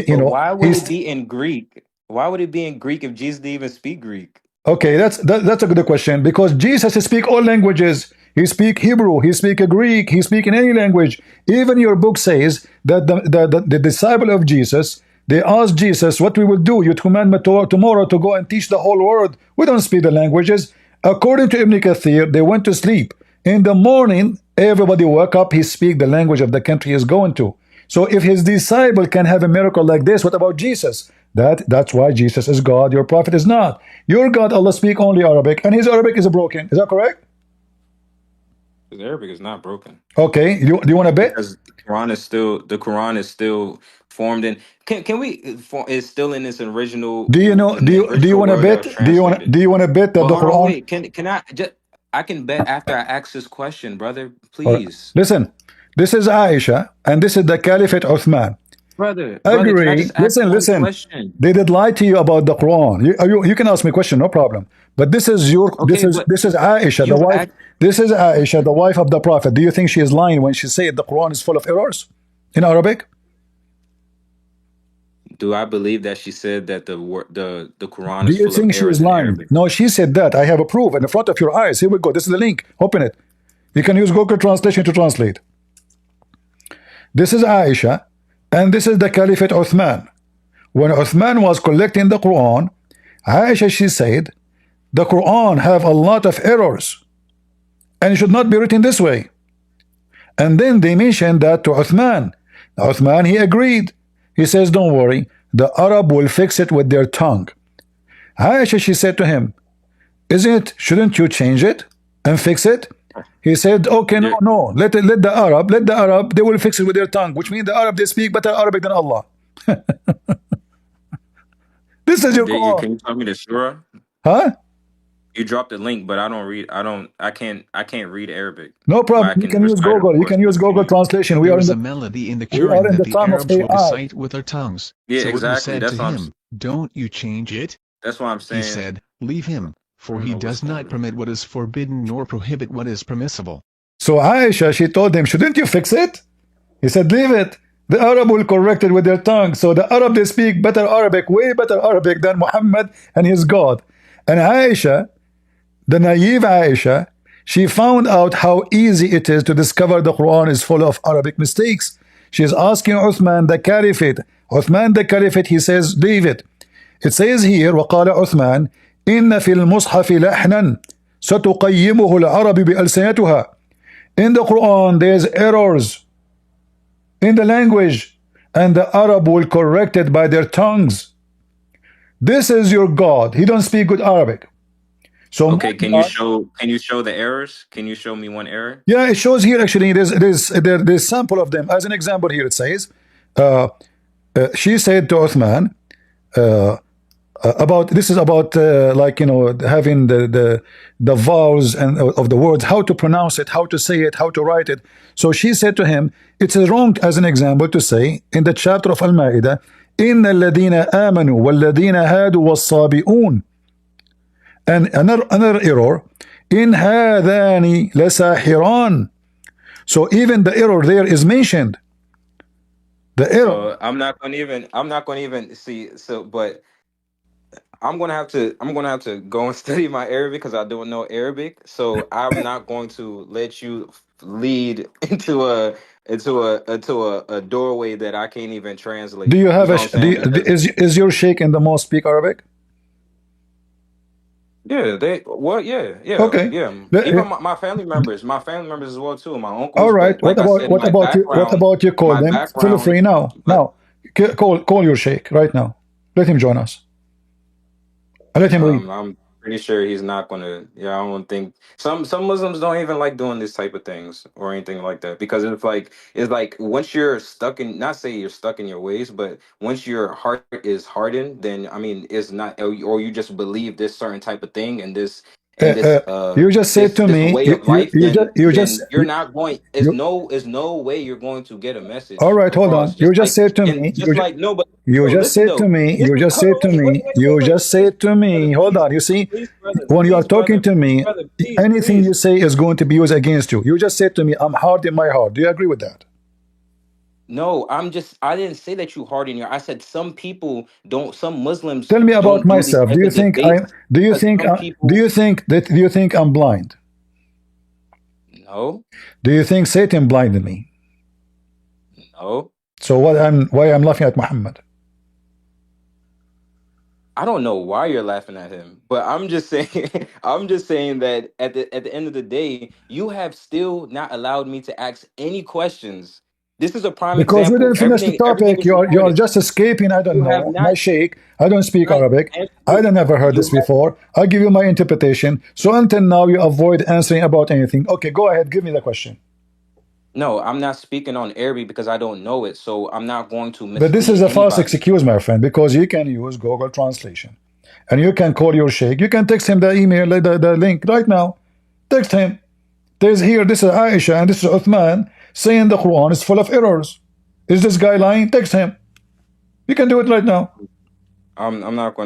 but why would it he's be in Greek? Why would it be in Greek if Jesus didn't even speak Greek? okay. That's a good question because Jesus speak all languages. He speak Hebrew. He speak Greek. He speak in any language. Even your book says that the disciple of Jesus, they asked Jesus, "What we will do? You command me tomorrow to go and teach the whole world. We don't speak the languages." According to Ibn Kathir, they went to sleep. In the morning, everybody woke up. He speak the language of the country he's going to. So if his disciple can have a miracle like this, what about Jesus? That's why Jesus is God. Your prophet is not. Your God, Allah speak only Arabic, and his Arabic is broken. Is that correct? Because Arabic is not broken. Okay. Do you want to bet? Because the Quran is still formed in. Can we? It's still in its original Do you know? in the Do you original want to word that bet? was translated. Do you want to bet that But the hold on, Quran? wait. Can I just? I can bet after I ask this question, brother. All right. Please, Listen. This is Aisha, and this is the Caliphate Uthman. brother. Can I Agree. just ask Listen, one listen. question? They did lie to you about the Quran. You can ask me a question, no problem. But this is your Okay, but this is Aisha, the you've wife. asked. This is Aisha, the wife of the Prophet. Do you think she is lying when she said the Quran is full of errors in Arabic? Do I believe that she said that the Quran Do is you full of think she is errors in lying? Arabic? No, she said that. I have a proof in the front of your eyes. Here we go. This is the link. Open it. You can use Google Translation to translate. This is Aisha, and this is the Caliphate Uthman. When Uthman was collecting the Quran, Aisha, she said, the Quran have a lot of errors and it should not be written this way. And then they mentioned that to Uthman. Uthman, he agreed. He says, don't worry, the Arab will fix it with their tongue. Aisha, she said to him, shouldn't you change it and fix it? He said, okay, no, You're, no, let the Arab, they will fix it with their tongue, which means the Arab, they speak better Arabic than Allah. This is your Quran. can you tell me the surah? Huh? You dropped the link, but I don't read. I can't read Arabic, No but problem. I You can can use recite, of Google. You course. can use But can Google you? translation. There is a melody in the We are Quran in that the the time of Arabs will AI. recite with their tongues. Yeah, So he exactly. said to him, "Don't you change it?" That's why I'm He saying. said, "Leave him, I for don't he know what's does going not on. permit what is forbidden nor prohibit what is permissible." So Aisha, she told him, shouldn't you fix it? He said, leave it. The Arab will correct it with their tongue. So the Arab, they speak better Arabic, way better Arabic than Muhammad and his God. And Aisha, the naive Aisha, she found out how easy it is to discover the Quran is full of Arabic mistakes. She's asking Uthman the Caliphate. Uthman the Caliphate, he says, leave it. It says here, وقال عثمان إن في المصحف لحنا ستقيمه العرب بألسنتها. In the Quran, there's errors in the language, and the Arab will correct it by their tongues. This is your God. He don't speak good Arabic. So my Okay, God, can you show the errors? Can you show me one error? yeah, it shows here actually. There's sample of them. As an example, here it says, she said to Uthman, uh, About this is about like having the vowels and of the words, how to pronounce it, how to say it, how to write it. So she said to him, it's wrong as an example to say in the chapter of Al-Ma'idah, إن الذين آمنوا والذين هادوا والصابئون, and another error, in هذان لساحران. So even the error there is mentioned. The error. So I'm not gonna even see. So, but I'm gonna have to go and study my Arabic because I don't know Arabic. So I'm not going to let you lead into a doorway that I can't even Do translate. you You have know a what I'm saying? Because is your sheikh in the mosque speak Arabic? yeah, Okay. yeah. Even my family members as well too. My All uncles, right. but like I said, What about you? What about you call my them? Feel background. free now. Now, call your sheikh right now. Let him join us. And let him read. I'm pretty sure he's not gonna. Yeah, I don't think some Muslims don't even like doing this type of things or anything like that because it's like once you're stuck in, not say you're stuck in your ways, but once your heart is hardened, then I mean it's not, or you just believe this certain type of thing and Uh, uh, you just said to this me. way of life, You just then you're not going. you. Is no way you're going to get a All message right. Hold across. on. You Just just like said to and me. just like no, but You bro, just listen said to though. me. This You just hold said on, to me. You wait, just said to me. Hold on. You see, when you are talking to me, anything you say is going to be used against you. You just said to me, "I'm hard in my heart." Do you agree with that? No, I didn't say that you harden your. I said some people don't, some Muslims Tell me about don't do these myself. type of debates because some people, Do you think I'm blind? no, Do you think Satan blinded me? no. So why I'm laughing at Muhammad? I don't know why you're laughing at him, but I'm just saying, I'm just saying that at the end of the day, you have still not allowed me to ask any questions. This is a prime Because we example. didn't finish the Everything topic. is You are recorded. just escaping. I don't You have know. My not, sheikh. I don't speak not Arabic. I answered. don't never heard You this have before. I give you my interpretation. So until now you avoid answering about anything. Okay, go ahead. Give me the question. no. I'm not speaking on Arabic because I don't know it, so I'm not going to But this is mislead a false anybody. excuse, my friend, because you can use Google Translation. And you can call your sheikh. You can text him the email, the link right now. Text him. There's here, this is Aisha and this is Uthman saying the Quran is full of errors. Is this guy lying? Text him. You can do it right now. I'm not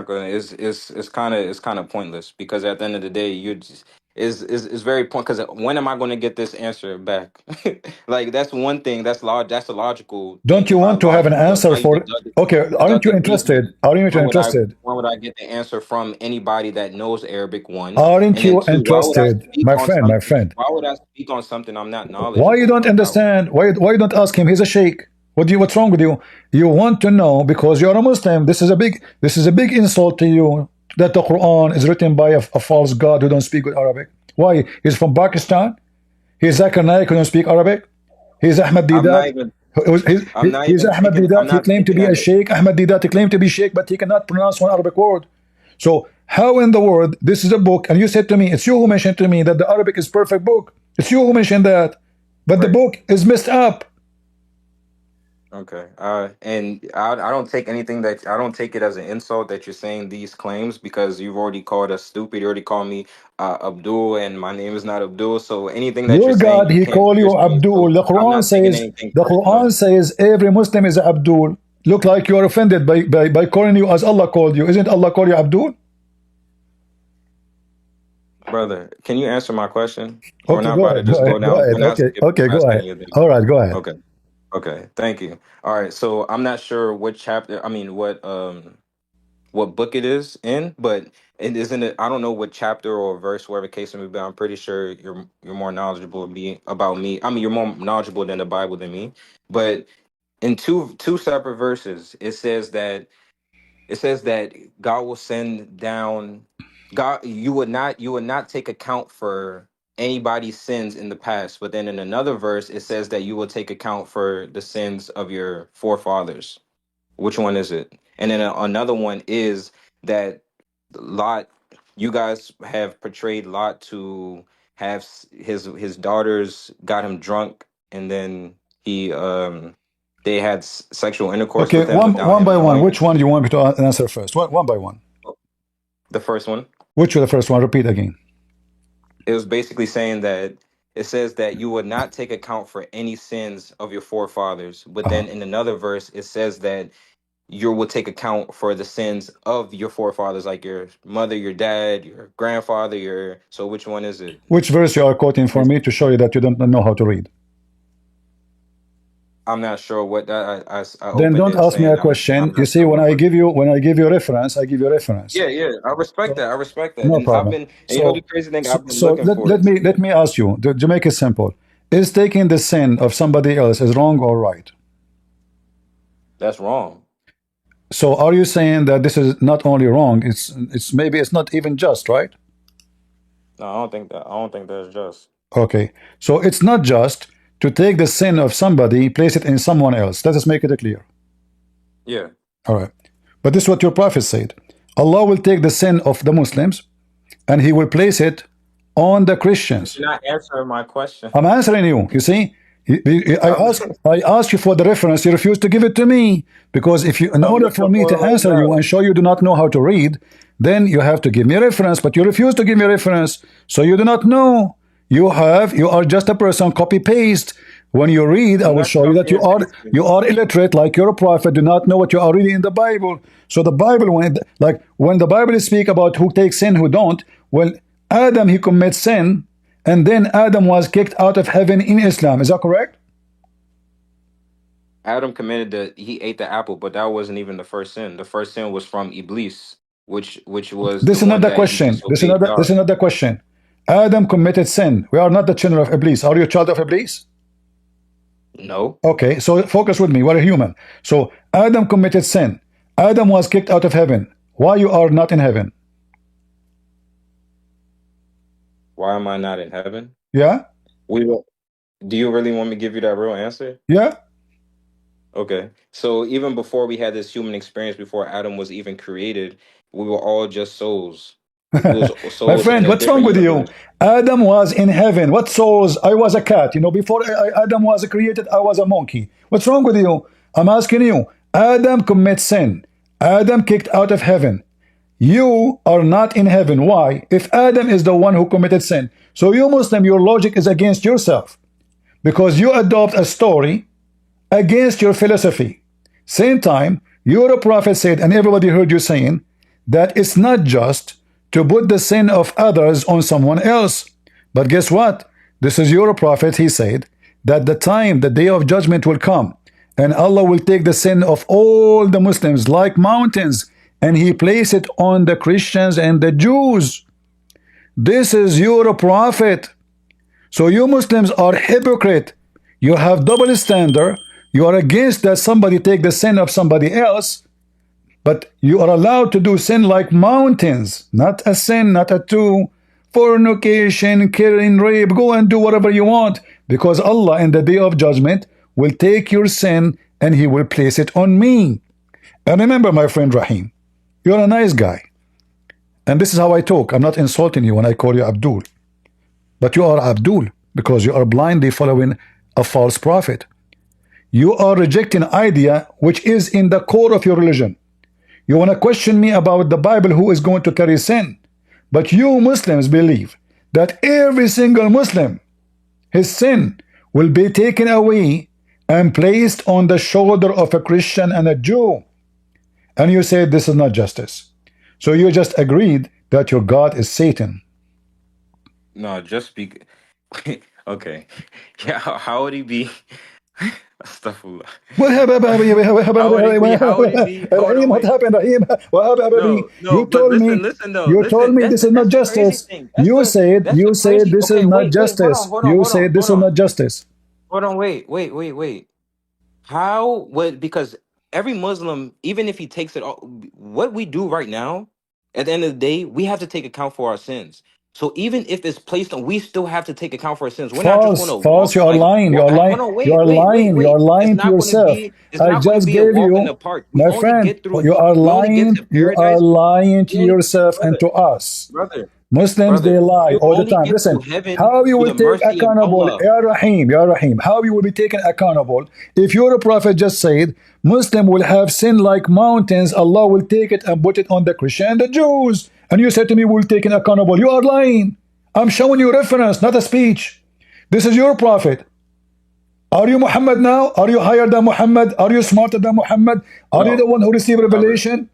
gonna it's kind of pointless because at the end of the day you just is very point because when am I going to get this answer back? Like that's one thing, that's a logical Don't thing you in my want to have an logic, but answer for? Okay, aren't you interested? when would I get the answer from anybody that knows Arabic, one, Aren't and then you two, interested, my friend, my friend? why would I speak on something I'm not Why you knowledgeable don't about? understand? Why you don't ask him? He's a sheikh. What's wrong with you? You want to know because you're a Muslim. This is a big insult to you that the Quran is written by a false god who don't speak good Arabic. Why? He's from Pakistan. He's Zakir Naik who don't speak Arabic. He's Ahmed I'm Didat. not even I'm not He's even Ahmed taking I'm Didat. He not claimed to taking be that. a sheikh. Ahmed Didat, he claimed to be sheikh, but he cannot pronounce one Arabic word. So how in the world this is a book? And you said to me, it's you who mentioned to me that the Arabic is perfect book. It's you who mentioned that, but the Right. book is messed up. Okay. And I don't take anything that I don't take it as an insult that you're saying these claims because you've already called us stupid. You already called me Abdul, and my name is not Abdul. So anything that you're Your saying, God, you he can't call you pierce me. Abdul. So I'm not taking anything The Quran personal, says every Muslim is Abdul. Look like you are offended by calling you as Allah called you. Isn't Allah call you Abdul? brother. Can you answer my question? We're Okay, not go about to ahead, go just go ahead, go down. ahead. We're not Okay, skipping okay, go past ahead. any of that. All right, go ahead. Okay. Okay. Thank you. All right. So I'm not sure what chapter. I mean, what book it is in, but it isn't it. I don't know what chapter or verse, whatever case it may be. I'm pretty sure you're more knowledgeable about me. I mean, you're more knowledgeable than the Bible than me. But in two separate verses, it says that God will send down God. You would not take account for anybody's sins in the past. But then in another verse, it says that you will take account for the sins of your forefathers. Which one is it? And then another one is that Lot, you guys have portrayed Lot to have his daughters got him drunk, and then he they had sexual intercourse Okay, with him without one him by one. knowing. Which one do you want me to answer first? One by one. The first one, Which was the first one? Repeat again. it was basically saying that it says that you would not take account for any sins of your forefathers, but Uh-huh. then in another verse it says that you will take account for the sins of your forefathers, like your mother, your dad, your grandfather, your. So which one is it? Which verse you are quoting for me to show you that you don't know how to read? I'm not sure what that. I Then opened don't it ask me saying a I'm question. You not see, sure what verse. when I give you reference, I give you reference. Yeah, yeah, I respect So that. I respect that, no and I've problem. been. And you know the So crazy thing, so, I've been so looking for it let too. me ask you to make it simple. Is taking the sin of somebody else is wrong or right? That's wrong. So are you saying that this is not only wrong, it's maybe it's not even just, right? No, I don't think that. I don't think that's just. Okay. So it's not just to take the sin of somebody, place it in someone else. Let us make it clear. Yeah. All right. But this is what your prophet said. Allah will take the sin of the Muslims and he will place it on the But Christians. you're not answering my question. I'm answering you. You see, I'm, I ask you for the reference. You refuse to give it to me because if you, in I'm order for looking me for to it right answer you now. and show you do not know how to read, then you have to give me a reference. But you refuse to give me a reference, so you do not know. You are just a person copy paste. When you read, I I'm will not show you that copying and pasting. you are illiterate, like you're a prophet, do not know what you are reading in the Bible. So the Bible, when the Bible speak about who takes sin, who don't, well, Adam he commits sin, and then Adam was kicked out of heaven in Islam. Is that correct? Adam committed he ate the apple, but that wasn't even the first sin. The first sin was from Iblis, which was the This is not one the that he question. disobeyed This God. is not the question. Adam committed sin. We are not the children of Iblis. Are you a child of Iblis? No. Okay, so focus with me. We're a human. So Adam committed sin. Adam was kicked out of heaven. Why you are not in heaven? Why am I not in heaven? Yeah? We will- do you really want me to give you that real answer? Yeah? Okay. So even before we had this human experience, before Adam was even created, we were all just souls. We was My souls in friend, a what's wrong different with you? universe. Adam was in heaven. What souls? I was a cat. You know, before Adam was created, I was a monkey. What's wrong with you? I'm asking you. Adam commits sin. Adam kicked out of heaven. You are not in heaven. Why? If Adam is the one who committed sin. So you Muslim, your logic is against yourself because you adopt a story against your philosophy. Same time, your prophet said, and everybody heard you saying, that it's not just to put the sin of others on someone else. But guess what? This is your prophet. He said that the day of judgment will come, and Allah will take the sin of all the Muslims like mountains, and He place it on the Christians and the Jews. This is your prophet. So you Muslims are hypocrite. You have double standard. You are against that somebody take the sin of somebody else, but you are allowed to do sin like mountains. Not a sin, not a two. Fornication, killing, rape, go and do whatever you want. Because Allah in the day of judgment will take your sin and He will place it on me. And remember, my friend Rahim, you're a nice guy. And this is how I talk. I'm not insulting you when I call you Abdul. But you are Abdul because you are blindly following a false prophet. You are rejecting idea which is in the core of your religion. You want to question me about the Bible, who is going to carry sin. But you Muslims believe that every single Muslim, his sin will be taken away and placed on the shoulder of a Christian and a Jew. And you said this is not justice. So you just agreed that your God is Satan. No, just speak. Okay. Yeah, how would he be? Astaghfirullah. What happened, How would he be? How would he be? Hold on, Rahim? What wait. happened, Rahim? What happened? No, no, but listen though. You told Listen, me this is not that's the crazy justice. thing. That's You the said crazy. this is Okay, not wait, justice. You said this is not justice. hold on, wait. How would, because every Muslim, even if he takes it all, what we do right now, at the end of the day, we have to take account for our sins. So even if it's placed on, we still have to take account for our sins. We're not just going False, to false. walk You are like, lying. You well, are lying. hold on, You wait, are wait, wait, lying. You are wait. lying to yourself. It's I not going to just be a gave walk in you, the park. We my only friend. get through. You are We only get lying. to You are paradise. lying to We only, yourself and brother, to us. brother, Muslims, they brother. lie You all the only time. get to Listen, heaven how you through will the take mercy of accountable, Allah. Ya Rahim, how you will be taken accountable if your prophet just said Muslim will have sin like mountains, Allah will take it and put it on the Christian and the Jews. And you said to me, we'll take it accountable. You are lying. I'm showing you reference, not a speech. This is your prophet. Are you Muhammad now? Are you higher than Muhammad? Are you smarter than Muhammad? Are you the No, one who received never, revelation?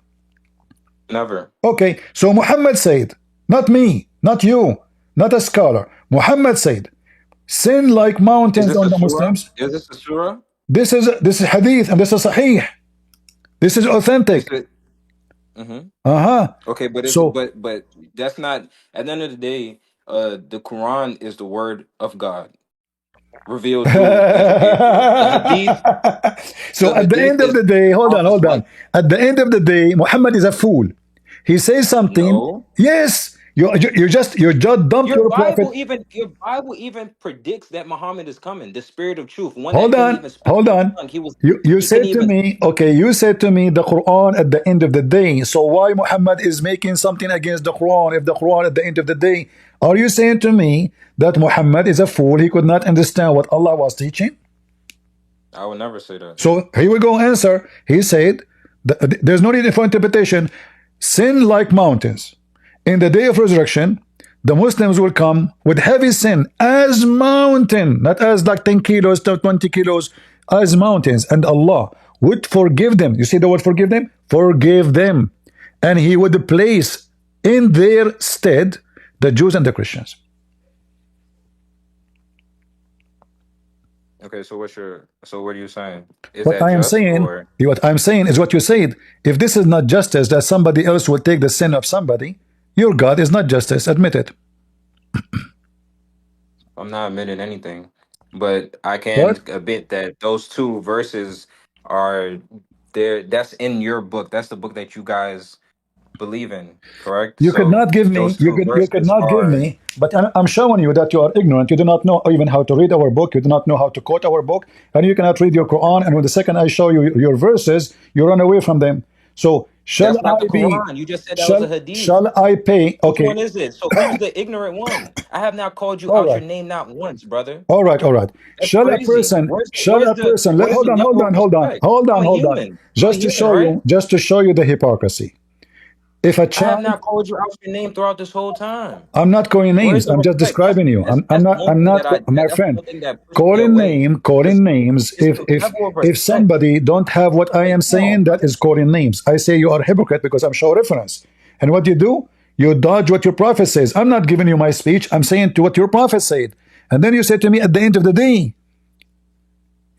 never. Okay, so Muhammad said, not me, not you, not a scholar. Muhammad said, sin like Is mountains this on a the surah? Muslims. Is this a surah? This is hadith and this is sahih. This is Is authentic. it? Mm-hmm. Uh-huh. Okay, but it's So but that's not. At the end of the day, the Quran is the word of God revealed through Angel Gabriel. so The at the hadith end of is the day, Prophet's hold on. life. At the end of the day, Muhammad is a fool. He says something. No, Yes, you just dumped your prophet. Your Bible even predicts that Muhammad is coming, the Spirit of Truth, one that Hold couldn't on, even speak hold in on. tongue. You He couldn't said to even. me, okay, you said to me the Quran at the end of the day. So why Muhammad is making something against the Quran if the Quran at the end of the day? Are you saying to me that Muhammad is a fool? He could not understand what Allah was teaching? I would never say that. So here we go answer. He said, there's no need for interpretation. Sin like mountains. In the day of resurrection, the Muslims will come with heavy sin as mountain, not as like 10 kilos to 20 kilos, as mountains. And Allah would forgive them. You see the word forgive them? Forgive them. And He would place in their stead the Jews and the Christians. Okay, so what are you saying? Is What that I am just saying, or what I'm saying is what you said. If this is not justice, that somebody else will take the sin of somebody, your God is not justice. Admit it. I'm not admitting anything, but I can What? admit that those two verses are there. That's in your book. That's the book that you guys believe in, correct? You could So not give me. those two You could verses not give are. me. But I'm showing you that you are ignorant. You do not know even how to read our book. You do not know how to quote our book, and you cannot read your Quran. And when the second I show you your verses, you run away from them. So shall That's not the I be? Quran. You just said that was a hadith. Shall I pay? Which Okay. one is it? So who's the ignorant one? I have not called you All out right. your name not once, brother. All right, all right. That's crazy. Shall a person let Where's hold the on, level of respect? I'm a hold on. human. I'm a human, right? Just to show you the hypocrisy. If a I have child, not called you out your name throughout this whole time. I'm not calling Where's names. the I'm just respect? That's describing you. that's that's one I'm thing not, my that's friend. one thing that pushed me away. Calling Because names. it's the level of If respect. somebody don't have what I Like, am come on, saying, that brother. is calling names. I say you are a hypocrite because I'm show reference. And what you do, you dodge what your prophet says. I'm not giving you my speech. I'm saying to what your prophet said. And then you say to me at the end of the day,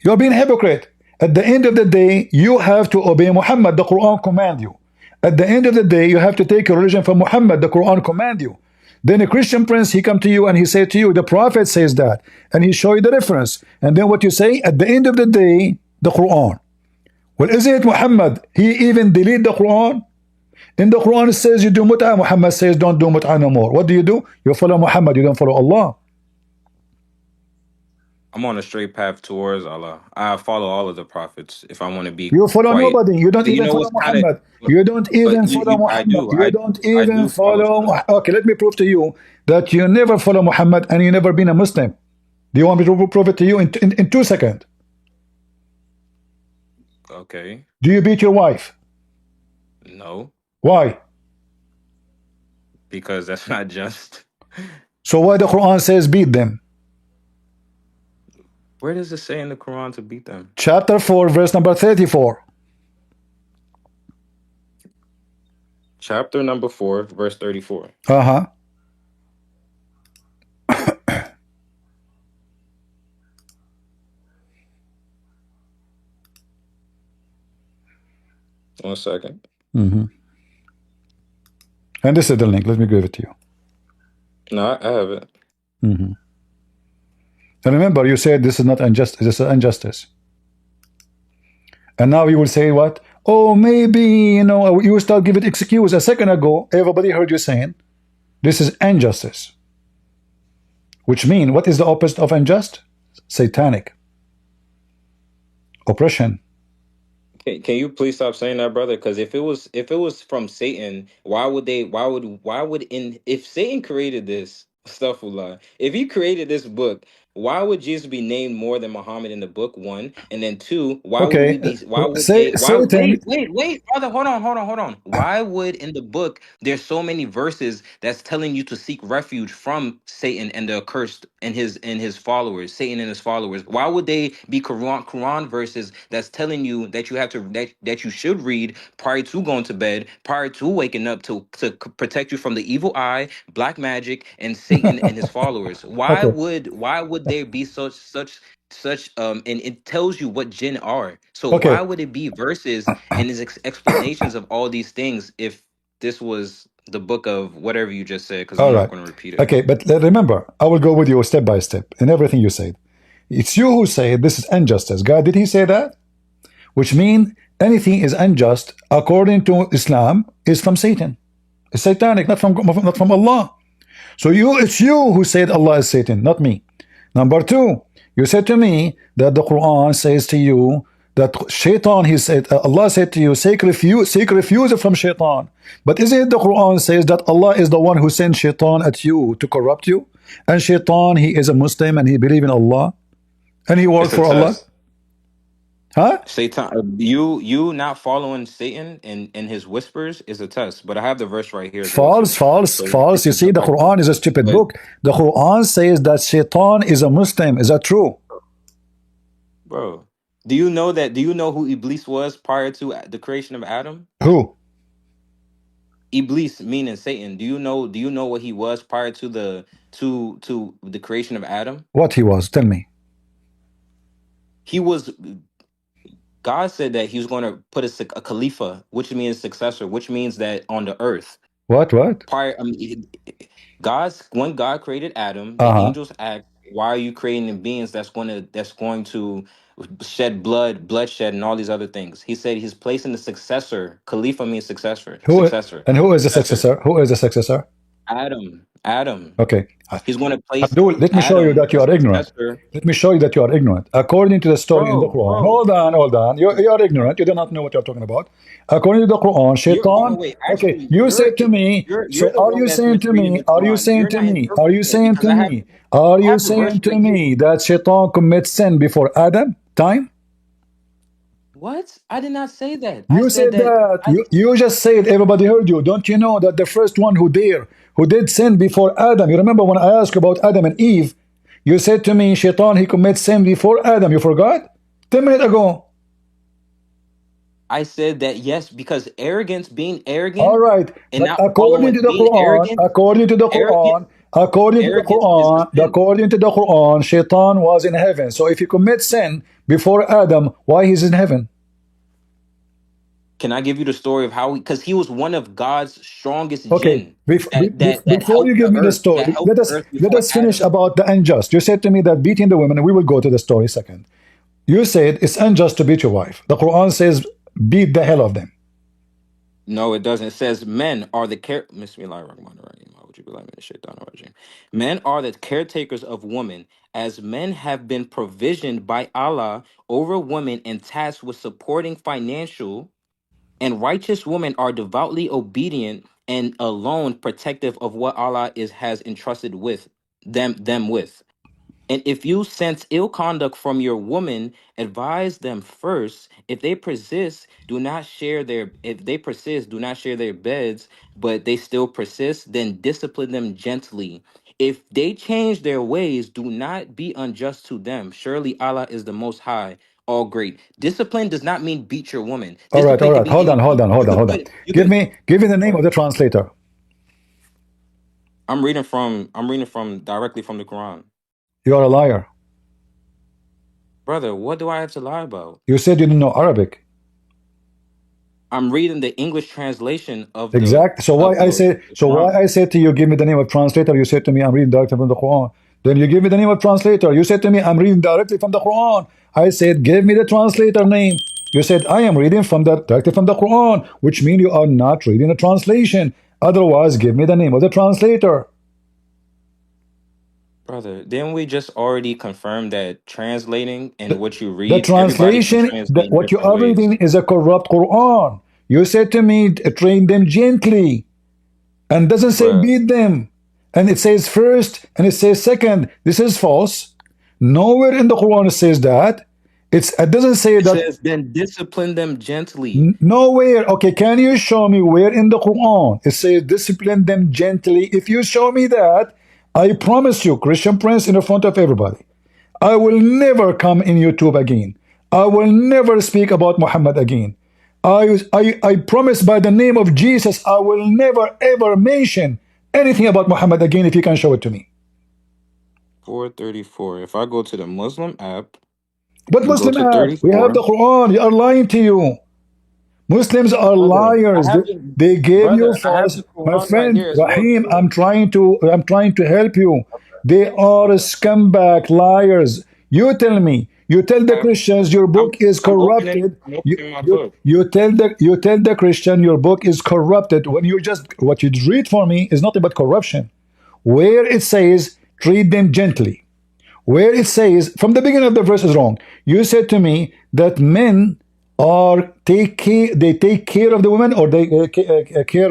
you're being a hypocrite. At the end of the day, you have to obey Muhammad. The Quran command you. At the end of the day, you have to take your religion from Muhammad. The Quran command you. Then a Christian prince, he come to you and he say to you, the Prophet says that, and he show you the reference. And then what you say at the end of the day, the Quran. Well, isn't it Muhammad? He even delete the Quran. In the Quran it says you do mut'ah. Muhammad says don't do mut'ah no more. What do? You follow Muhammad. You don't follow Allah. I'm on a straight path towards Allah. I follow all of the prophets if I want to be You follow quite. nobody. You don't But you even know follow what's kind of. Muhammad. You don't But even follow I Muhammad. do. You don't I even do follow follow. stuff. Okay, let me prove to you that you never follow Muhammad and you never been a Muslim. Do you want me to prove it to you in 2 seconds? Okay. Do you beat your wife? No, Why? because that's not just. So why the Quran says beat them? Where does it say in the Quran to beat them? Chapter 4, verse number 34. Chapter number 4, verse 34. Uh-huh. One second. And this is the link. Let me give it to you. No, I have it. And remember, you said this is not injustice. This is injustice. And now you will say what? Oh, maybe, you will start giving excuse. A second ago, everybody heard you saying This is injustice. Which means, what is the opposite of unjust? Satanic. Oppression. Can you please stop saying that, brother? Because if it was from Satan, why would in if Satan created this stuff, if he created this book, why would Jesus be named more than Muhammad in the book? One, and then two, why would we Okay. be? Why would Say they? Why? Satan. Wait, brother, hold on. Why would in the book there's so many verses that's telling you to seek refuge from Satan and the accursed and his followers, Satan and his followers? Why would they be Quran verses that's telling you that you have to that you should read prior to going to bed, prior to waking up to protect you from the evil eye, black magic, and Satan and his followers? Okay. Why would there be such and it tells you what jinn are, so why Okay. would it be verses and his explanations of all these things if this was the book of whatever you just said? Because All I'm not right. going to repeat it. Okay. But remember, I will go with you step by step in everything you said. It's you who say this is injustice. God, did he say that? Which means anything is unjust according to Islam is from Satan. It's satanic, not from Allah. So it's you who said Allah is Satan, not me. Number two, you said to me that the Quran says to you that Shaitan, Allah said to you, seek refuge from Shaitan. But is it the Quran says that Allah is the one who sent Shaitan at you to corrupt you? And Shaitan, he is a Muslim and he believes in Allah and he works It's a for Allah? test. Huh? Satan, you not following Satan and his whispers is a test. But I have the verse right here as well False, too. false, So false. You it's see, the the Bible. Quran is a stupid But book. The Quran says that Shaitan is a Muslim. Is that true? bro, do you know that? Do you know who Iblis was prior to the creation of Adam? Who? Iblis meaning Satan. Do you know what he was prior to the creation of Adam? What he was? Tell me. He was God said that he was going to put a Khalifa, which means successor, which means that on the earth. What? Prior, when God created Adam, the Uh-huh. angels asked, "Why are you creating beings that's going to shed bloodshed, and all these other things?" He said he's placing the successor. Khalifa means successor, Who and who is the successor. successor? Who is the successor? Adam. Okay. He's going to place Abdul, let me show you Adam, that the you are ignorant. successor. Let me show you that you are ignorant. According to the story in the Quran. Bro, Hold on. You are ignorant. You do not know what you're talking about. According to the Quran, you're by the Shaitan. way. Okay, Actually, you said to me. you're So the are one you that's saying to misreading me? the Are you Quran. saying You're to not me? Are you interpreting it saying because to me? Are I you have the saying verse to right here. me that Shaitan commits sin before Adam? Time? What? I did not say that. I You said said that. that. You just said everybody heard you. Don't you know that the first one who did sin before Adam? You remember when I asked about Adam and Eve? You said to me, Shaitan, he commits sin before Adam. You forgot? 10 minutes ago. I said that yes, because arrogance, being All arrogant, right. and But not following, being arrogant, arrogant, arrogance is a sin. according to the Quran, Shaitan was in heaven. So if he commits sin before Adam, why he's in heaven? Can I give you the story of how? Because he was one of God's strongest Okay, jinn that before you helped give the me the earth, that story, helped the earth let before us finish Adam. about the unjust. You said to me that beating the women, and we will go to the story second. You said it's unjust to beat your wife. The Quran says beat the hell of them. No, it doesn't. It says men are the care. Bismillahirrahmanirrahim. How would you be like me? Shaitanir rajim. Men are the caretakers of women, as men have been provisioned by Allah over women and tasked with supporting financial, and righteous women are devoutly obedient and alone protective of what Allah has entrusted with them with. And if you sense ill conduct from your woman, advise them first. If they persist, do not share their beds, but they still persist, then discipline them gently. If they change their ways, do not be unjust to them. Surely Allah is the most high, all great. Discipline does not mean beat your woman. All right, Discipline all can right. be Hold on, hold anything. on, hold on, hold on. You can Give me the name of the translator. I'm reading from directly from the Quran. You are a liar. Brother, what do I have to lie about? You said you didn't know Arabic. I'm reading the English translation of the Exact. So of why I the, say the so why Quran. I said to you, give me the name of translator. You said to me, I'm reading directly from the Quran. Then you give me the name of translator. You said to me, I'm reading directly from the Quran. I said, give me the translator name. You said, I am reading from directly from the Quran, which means you are not reading a translation. Otherwise, give me the name of the translator. Brother, didn't we just already confirm that translating and The, what you the read, everybody can translation, translate in what you different are ways. reading is a corrupt Quran. You said to me, train them gently, and doesn't say But beat them. And it says first, and it says second. This is false. Nowhere in the Quran it says that. It doesn't say it that. says, then discipline them gently. Nowhere. Okay, can you show me where in the Quran it says discipline them gently? If you show me that, I promise you, Christian Prince, in front of everybody, I will never come in YouTube again. I will never speak about Muhammad again. I promise by the name of Jesus, I will never ever mention anything about Muhammad again if you can show it to me. 434. If I go to the Muslim app But and go Muslim to app, we have 34, the Quran. They are lying to you. Muslims are brother, I liars. have They, the they gave you brother, I have false. the My Quran right friend here as well Rahim, too. I'm trying to help you. Okay. They are Okay. scumbag liars. You tell me. You tell the Okay. Christians your I'm book is I'm opening corrupted. I'm You, opening my you, book. you tell the Christian your book is corrupted when you just what you read for me is nothing but corruption. Where it says treat them gently, where it says from the beginning of the verse is wrong. You said to me that men are they take care of the women, or they care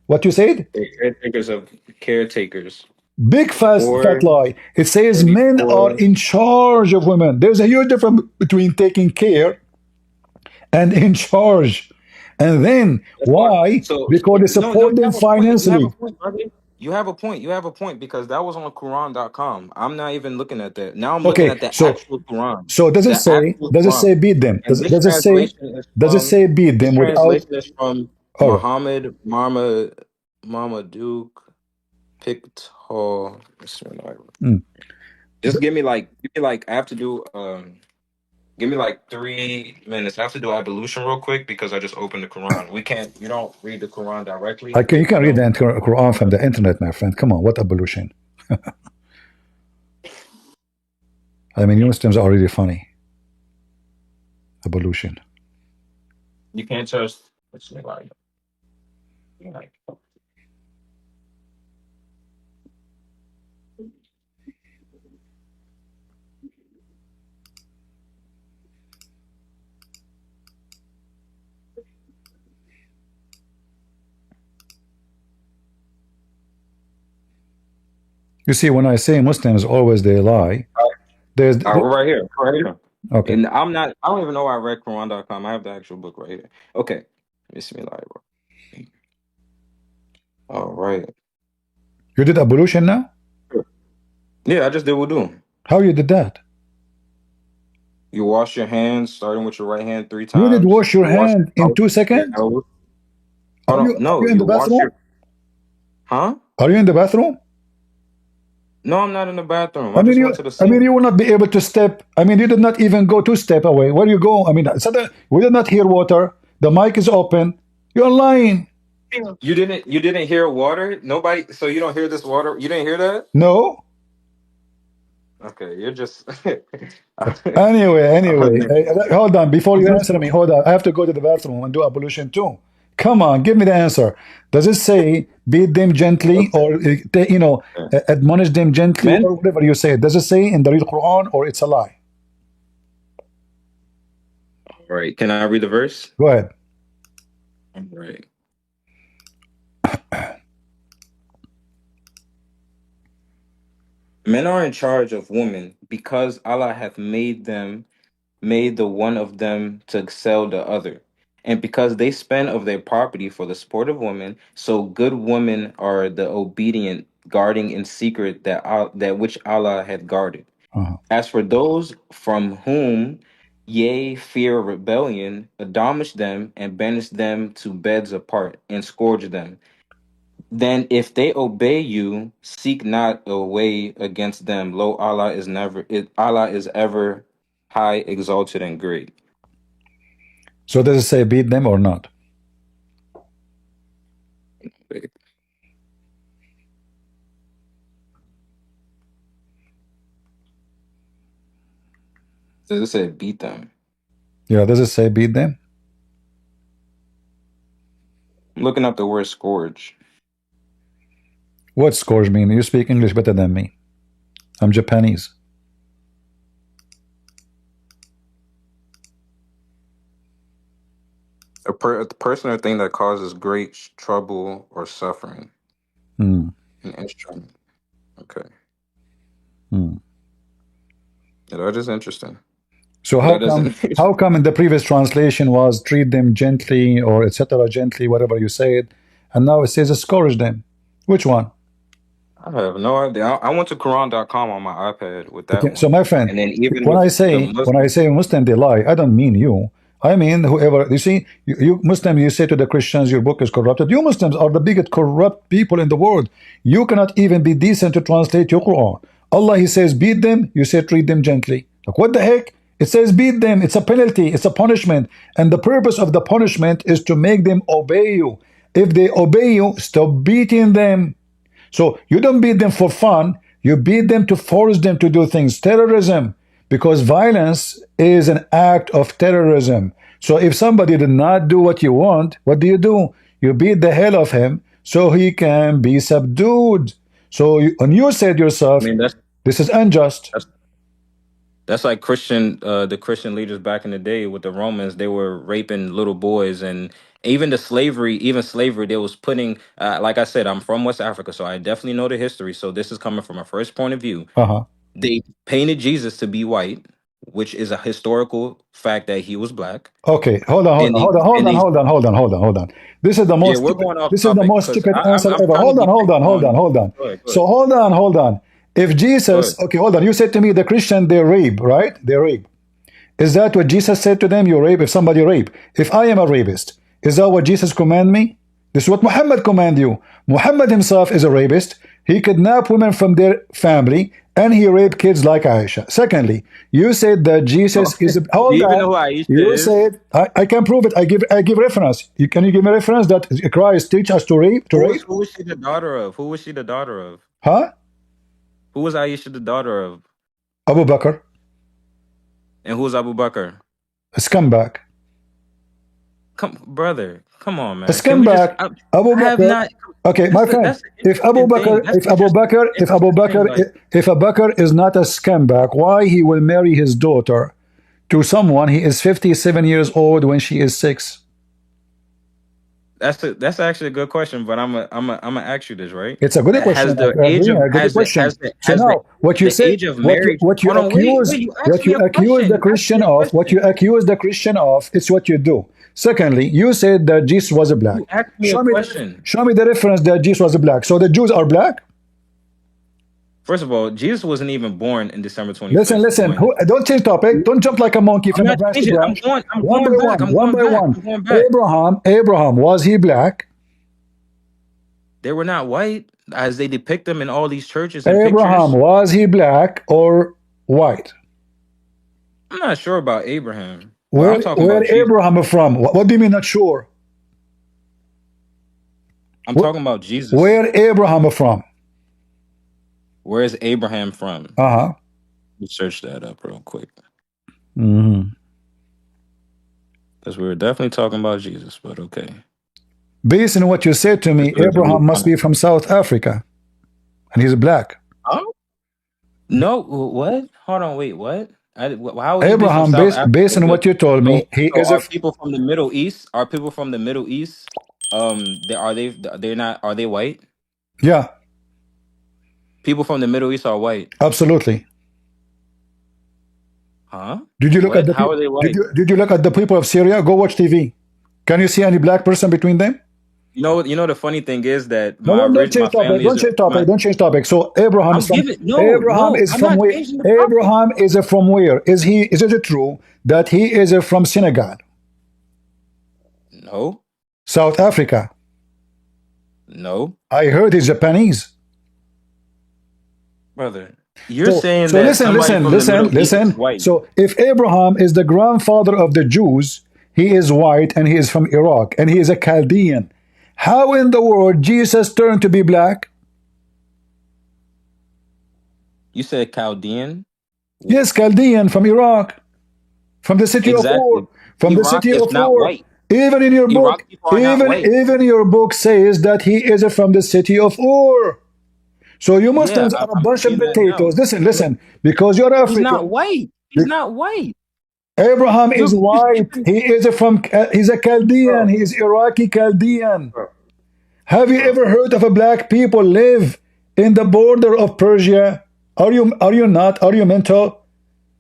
what you said. The caretakers of caretakers. Big fat lie. It says men are 434. in charge of women. There's a huge difference between taking care and in charge. And then That's why. why? Because they No, support you them have a point. You have a financially. point, brother. You have a point. You have a point because that was on Quran.com. I'm not even looking at that. Now I'm looking Okay, at the so actual Quran. so does it The say actual does it Quran. say beat them? And Does it say beat this them without? translation is from All right. Muhammad Mama Duke Pictol. Mm. Just give me like I have to do give me like 3 minutes. I have to do ablution real quick because I just opened the Quran. We can't you don't read the Quran directly You if you can read don't. the entire Quran from the internet, my friend. Come on, what evolution? I mean, you Muslims are really funny. Evolution. You can't trust. What's the like? You see, when I say Muslims, always they lie. There's We're right here. Right here. okay. And I'm not. I don't even know I read Quran.com. I have the actual book right here. Okay. Bismillah. All right. You did evolution now? Yeah, I just did wudu. How you did that? You wash your hands, starting with your right hand three You did times. wash your You wash hand your in mouth, two your seconds? nose. Hold on. Are No, you in you the wash bathroom? your. Huh? Are you in the bathroom? No, I'm not in the bathroom. I just went to the I mean, sink. you will not be able to step. I mean, you did not even go 2 step away. Where you go? I mean, suddenly we did not hear water. The mic is open. You're lying. You didn't hear water? Nobody so you don't hear this water? You didn't hear that? No. Okay, you're just Anyway, hold on. Before you just answer me, hold on. I have to go to the bathroom and do ablution too. Come on, give me the answer. Does it say beat them gently, okay. or admonish them gently, Men? or whatever you say? Does it say in the real Quran, or it's a lie? All right. Can I read the verse? Go ahead. All right. Men are in charge of women because Allah hath made the one of them to excel the other. And because they spend of their property for the sport of women, so good women are the obedient, guarding in secret that which Allah hath guarded. Uh-huh. As for those from whom ye fear rebellion, admonish them and banish them to beds apart and scourge them. Then if they obey you, seek not a way against them. Lo, Allah is ever high, exalted, and great. So does it say beat them or not? Does it say beat them? Yeah, does it say beat them? I'm looking up the word scourge. What scourge mean? You speak English better than me. I'm Japanese. A person or thing that causes great trouble or suffering. Hmm. An instrument. Okay. Hmm. Yeah, that is interesting. So That doesn't. how come in the previous translation was treat them gently or etc. gently, whatever you said, and now it says scourge them? Which one? I have no idea. I went to Quran.com on my iPad with that Okay, so one, my friend, and then even when with I the say Muslim. Muslim they lie, I don't mean you. I mean whoever. You see, you Muslims, you say to the Christians your book is corrupted. You Muslims are the biggest corrupt people in the world. You cannot even be decent to translate your Quran. Allah, He says beat them. You say treat them gently. Like what the heck? It says beat them. It's a penalty. It's a punishment. And the purpose of the punishment is to make them obey you. If they obey you, stop beating them. So you don't beat them for fun. You beat them to force them to do things. Terrorism, because violence is an act of terrorism. So if somebody did not do what you want, what do? You beat the hell of him so he can be subdued. So when you said I yourself, mean, this is unjust. that's that's like the Christian leaders back in the day with the Romans. They were raping little boys, and even slavery. They was putting, like I said, I'm from West Africa, so I definitely know the history. So this is coming from a first point of view. Uh-huh. They painted Jesus to be white, which is a historical fact that he was black. Okay, hold on, hold And on, they hold on, hold and on, they hold on, hold on, hold on, hold on. This is the Yeah, most we're stupid. going off This is the topic most because stupid answer I'm ever. trying to Hold on, be hold on, fair hold on, on. hold on. Go ahead, go So ahead, hold on, hold on. If go Jesus, ahead. okay, hold on. You said to me the Christian they rape, right? They rape. Is that what Jesus said to them? You rape if somebody rape. If I am a rapist, is that what Jesus command me? This is what Muhammad command you. Muhammad himself is a rapist. He kidnapped women from their family and he raped kids like Aisha. Secondly, you said that Oh, Jesus is a, do hold you even know on. who Aisha You is? said I can prove it. I give reference. Can you give me a reference that Christ teach us to rape? Who was she the daughter of? Who was she the daughter of? Huh? Who was Aisha the daughter of? Abu Bakr, And who was Abu Bakr? a scumbag. Come, brother, come on, A man. Can we just? scumbag. Abu I have Bakr. not. Okay, my friend. That's an interesting thing. That's interesting thing. Like, If Abu Bakr is not a scumbag, why he will marry his daughter to someone he is 57 years old when she is 6? that's actually a good question. But I'm gonna ask you this, right? It's a good question. Has the I age agree. of A good question. So has now, what you the say, age of marriage? what you Hold on, wait. accuse, You asked me a question. You asked me a What you question. accuse the Christian of, it's what you do. Secondly, you said that Jesus was a black. You asked me a question. Show me the reference that Jesus was a black. So the Jews are black. First of all, Jesus wasn't even born in December Listen, 25th. listen. When Don't change topic. Don't jump like a monkey I'm from a not branch to changing. branch. I'm One by going back. one. One by one. I'm going back. Abraham, was he black? They were not white as they depict them in all these churches and Abraham, pictures. was he black or white? I'm not sure about Abraham, but I'm talking Where about Jesus. Abraham from? What do you mean not sure? I'm talking about Jesus. Where Abraham from? Where is Abraham from? Uh-huh. Let's search that up real quick. Mm-hmm. Because we were definitely talking about Jesus, but okay. Based on what you said to me, Because we were Abraham must kinda- be from South Africa, and he's black. Huh? No, what? Hold on, wait, what? How would he be from Abraham, South Africa? based on what you told me, he So is a are people from the Middle East? Are people from the Middle East? They're not. Are they white? yeah, People from the Middle East are white, absolutely. huh? Did you look at What? the How are they white? did you look at the people of Syria? Go watch TV. Can you see any black person between them? You know the funny thing is that No, don't my change topic. family is Don't change topic. So Abraham is I'm from giving no. I'm not where? changing the topic. Abraham is from where? Is it true that he is from Senegal, No, South Africa? no, I heard he's Japanese. brother. You're saying So that somebody from the Middle East is listen. white. So if Abraham is the grandfather of the Jews, he is white and he is from Iraq and he is a Chaldean. How in the world Jesus turned to be black? You said Chaldean. Yes, Chaldean from Iraq, from the city of Ur, Exactly. from the Iraq city is of not Ur. white. Even in your book, Iraq people are not white. even your book says that he is from the city of Ur. So you Yeah, Muslims are a I'm bunch of seeing that now. potatoes. Listen, But listen, because you're he's not African. white. He's not white. Abraham You're, is white. He is from. He's a Chaldean. bro, He is Iraqi Chaldean. bro, Have you bro. ever heard of a black people live in the border of Persia? Are you not? Are you mental?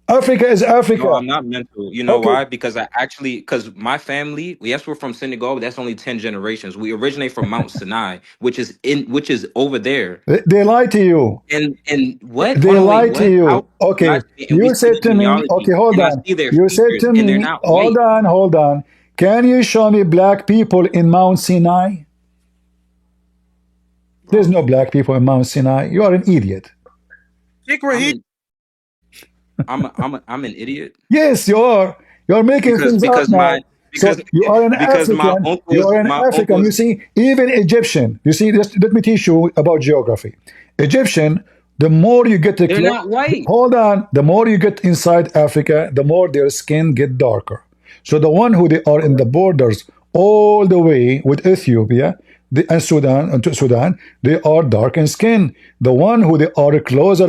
Africa is No, Africa. I'm not mental. You know Okay, why? Because because my family, yes, we're from Senegal, but that's only 10 generations. We originate from Mount Sinai, which is over there. they lie to you. And what? Hold They on, wait, lie to what? How you. Okay, lie to me? And we you see said the to me. genealogy, Okay, hold and I on. see their You said features, to and they're me. not Hold white. on, hold on. Can you show me black people in Mount Sinai? There's Bro, no black people in Mount Sinai. You are an idiot. I'm an I'm an idiot Yes, you are. You are making because things up because now. my So because you are an because African. You are an my African. You uncles. see, even Egyptian. You see, let me teach you about geography. Egyptian. The more you get to They're not white. hold on. The more you get inside Africa, the more their skin get darker. So the one who they are in the borders all the way with Ethiopia and Sudan and to Sudan, they are dark in skin. The one who they are closer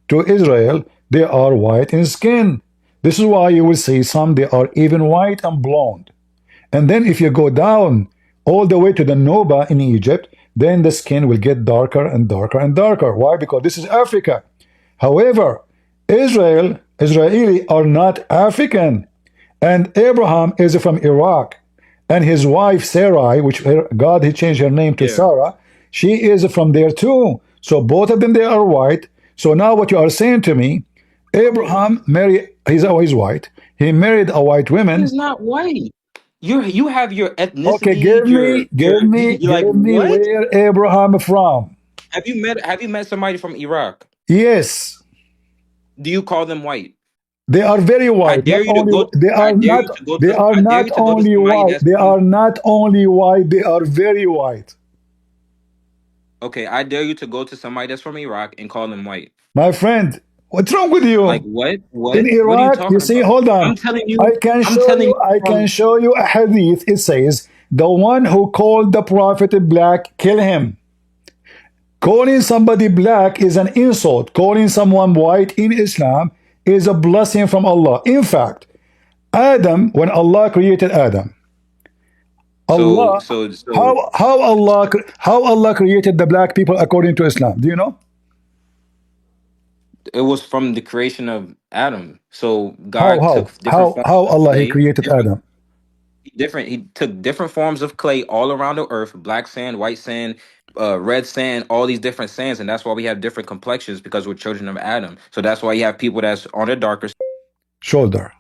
to Israel, they are white in skin. This is why you will see some they are even white and blonde. And then if you go down all the way to the Noba in Egypt, then the skin will get darker and darker and darker. Why? Because this is Africa. However, Israeli are not African. And Abraham is from Iraq. And his wife Sarai, which God he changed her name to Yeah. Sarah, she is from there too. So both of them they are white. So now what you are saying to me, Bro, Abraham married he's always white. He married a white woman. he's not white. You have your Okay, ethnicity, you're like, give me what? where Abraham from. Have you met somebody from Iraq? Yes, Do you call them white? they are very white. Not only I dare you to go to I dare you to go to somebody that's they from are not only white, they are very white. okay, I dare you to go to somebody that's from Iraq and call them white. My friend, what's wrong with Like you? what? In What are you Iraq, you talking see, about? hold on. I'm telling you I can from show you a hadith. It says, the one who called the prophet black, kill him. Calling somebody black is an insult. Calling someone white in Islam is a blessing from Allah. In fact, Adam, when Allah created Adam, so Allah, so so how Allah created the black people according to Islam? Do you know? it was from the creation of Adam. So God took different forms How of Allah he clay, created Adam? he took different forms of clay all around the earth, black sand, white sand, red sand, all these different sands, and that's why we have different complexions because we're children of Adam. So that's why you have people that's on the darker Shoulder.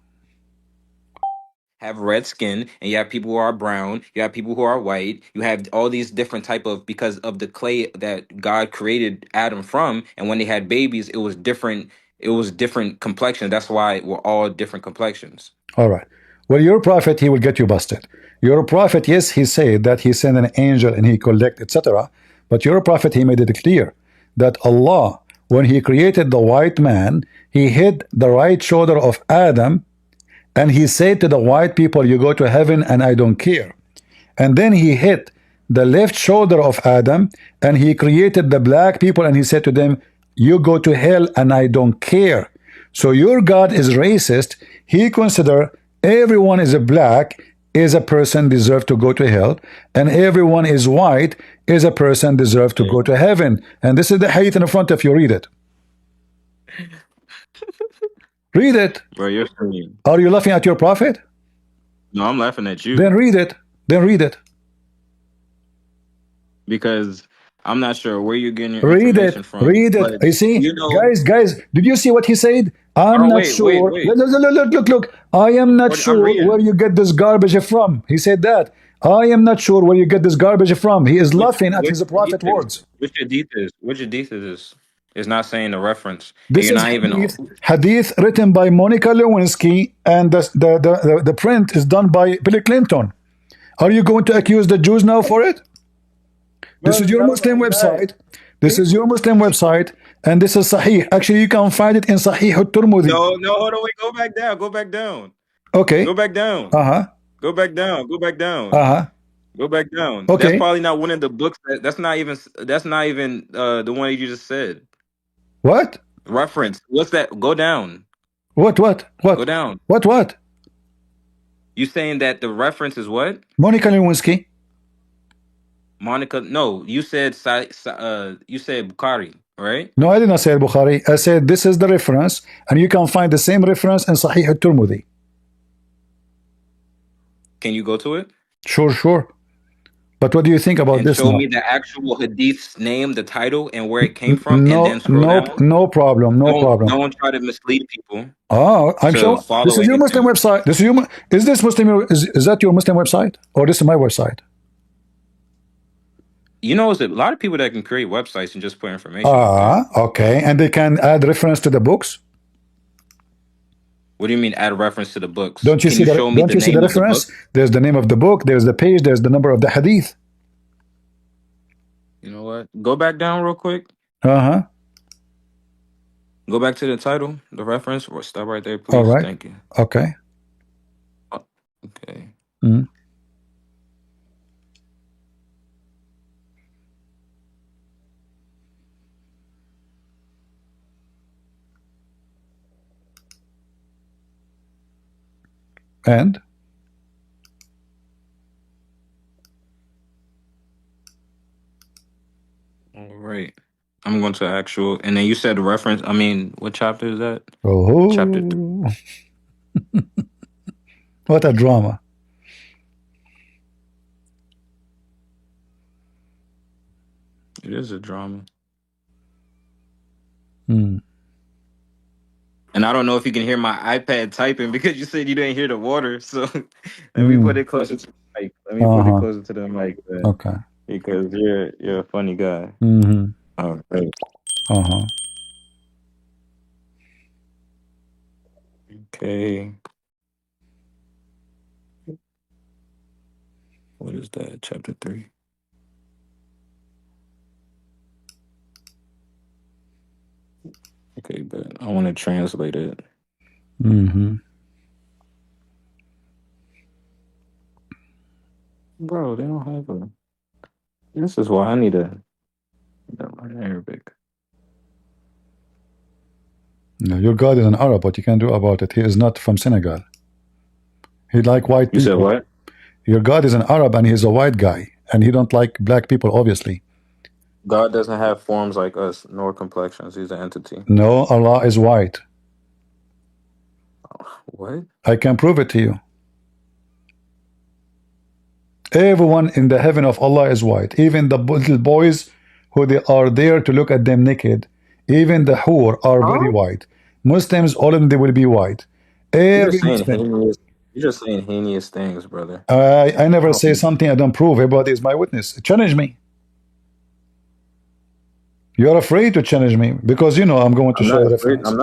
have red skin, and you have people who are brown, you have people who are white, you have all these different type of because of the clay that God created Adam from, and when they had babies it was different complexion. That's why we're all different complexions. All right. Well, your prophet, he will get you busted. Your prophet, yes, he said that he sent an angel and he collect, etc. But your prophet, he made it clear that Allah, when he created the white man, he hit the right shoulder of Adam and he said to the white people, you go to heaven and I don't care. And then he hit the left shoulder of Adam and he created the black people and he said to them, you go to hell and I don't care. So your God is racist. He consider everyone is a black is a person deserve to go to hell and everyone is white is a person deserve to go to heaven. And this is the hadith in front of you. Read it. Read it. Bro, you're funny. Are you laughing at your prophet? No, I'm laughing at you Then read it. Then read it. because I'm not sure where you're getting your Read information it. from, Read it. but You see, you know, guys, did you see what he said? I'm hold on, not wait, sure. wait. Look. I am not I'm sure where reading. you get this garbage from. He said that. I am not sure where you get this garbage from. He is laughing at his prophet words. Which hadith is this? It's not saying the reference, and This you're is not even. hadith written by Monica Lewinsky, and the print is done by Bill Clinton. Are you going to accuse the Jews now for it? This is your Muslim website. This is your Muslim website, and this is Sahih. Actually, you can find it in Sahih al-Turmudi. No, hold on, wait, go back down, Okay. go back down, Uh-huh. go back down, go back down. Uh-huh. Go back down. That's Okay. probably not one of the books. That's not even. That's not even the one you just said. What? Reference. What's that? Go down. What? What? Go What? down. What? What? You saying that the reference is what? Monica Lewinsky. Monica? No, you said you said Bukhari, right? No, I did not say Bukhari. I said this is the reference, and you can find the same reference in Sahih al-Tirmidhi. Can you go to it Sure, sure. But what do you think about and this show now? me the actual hadith's name, the title, and where it came from, and then No, scroll down? no problem, no problem. Don't try to mislead people Oh, I'm to sure this follow is your Muslim anything. website. This is your. Is this Muslim? Is that your Muslim website, or this is my website? You know, there's a lot of people that can create websites and just put information up there. Okay, and they can add reference to the books. What do you mean add reference to the books? Don't you Can see you the? show me Don't the you see the name of the book? reference? There's the name of the book. There's the page. There's the number of the hadith. You know what? Go back down real quick. Uh-huh. Go back to the title, the reference, or stop right there, All please. right. Thank you. Okay. Okay. Mm. And All right. I'm going to actual, and then you said the reference. I mean, what chapter is that? Chapter 3. oh, what a drama. It is a drama. Mm. And I don't know if you can hear my iPad typing because you said you didn't hear the water. So let me put it closer to the mic. Let me put it Uh-huh. closer to the mic, man, Okay. because you're a funny guy. Mm-hmm. All right. Uh-huh. Okay. What is that? Chapter 3. Okay, but I want to translate it. Mm-hmm. Bro, they don't have a. This is why I need to learn Arabic. No, your God is an Arab. What you can do about it? He is not from Senegal. He like white You said people. what? Your God is an Arab and he's a white guy, and he don't like black people, obviously. God doesn't have forms like us, nor complexions. He's an entity. No, Allah is white. What? I can prove it to you. Everyone in the heaven of Allah is white. Even the little boys who they are there to look at them naked. Even the hur are very white. Muslims, all of them, they will be white. You're Every just saying Muslim. heinous. You're just saying heinous things, brother. I never Oh, say something I don't prove. Everybody is my witness. Challenge me. You're afraid to challenge me because you know I'm going to I'm show not a afraid. reference.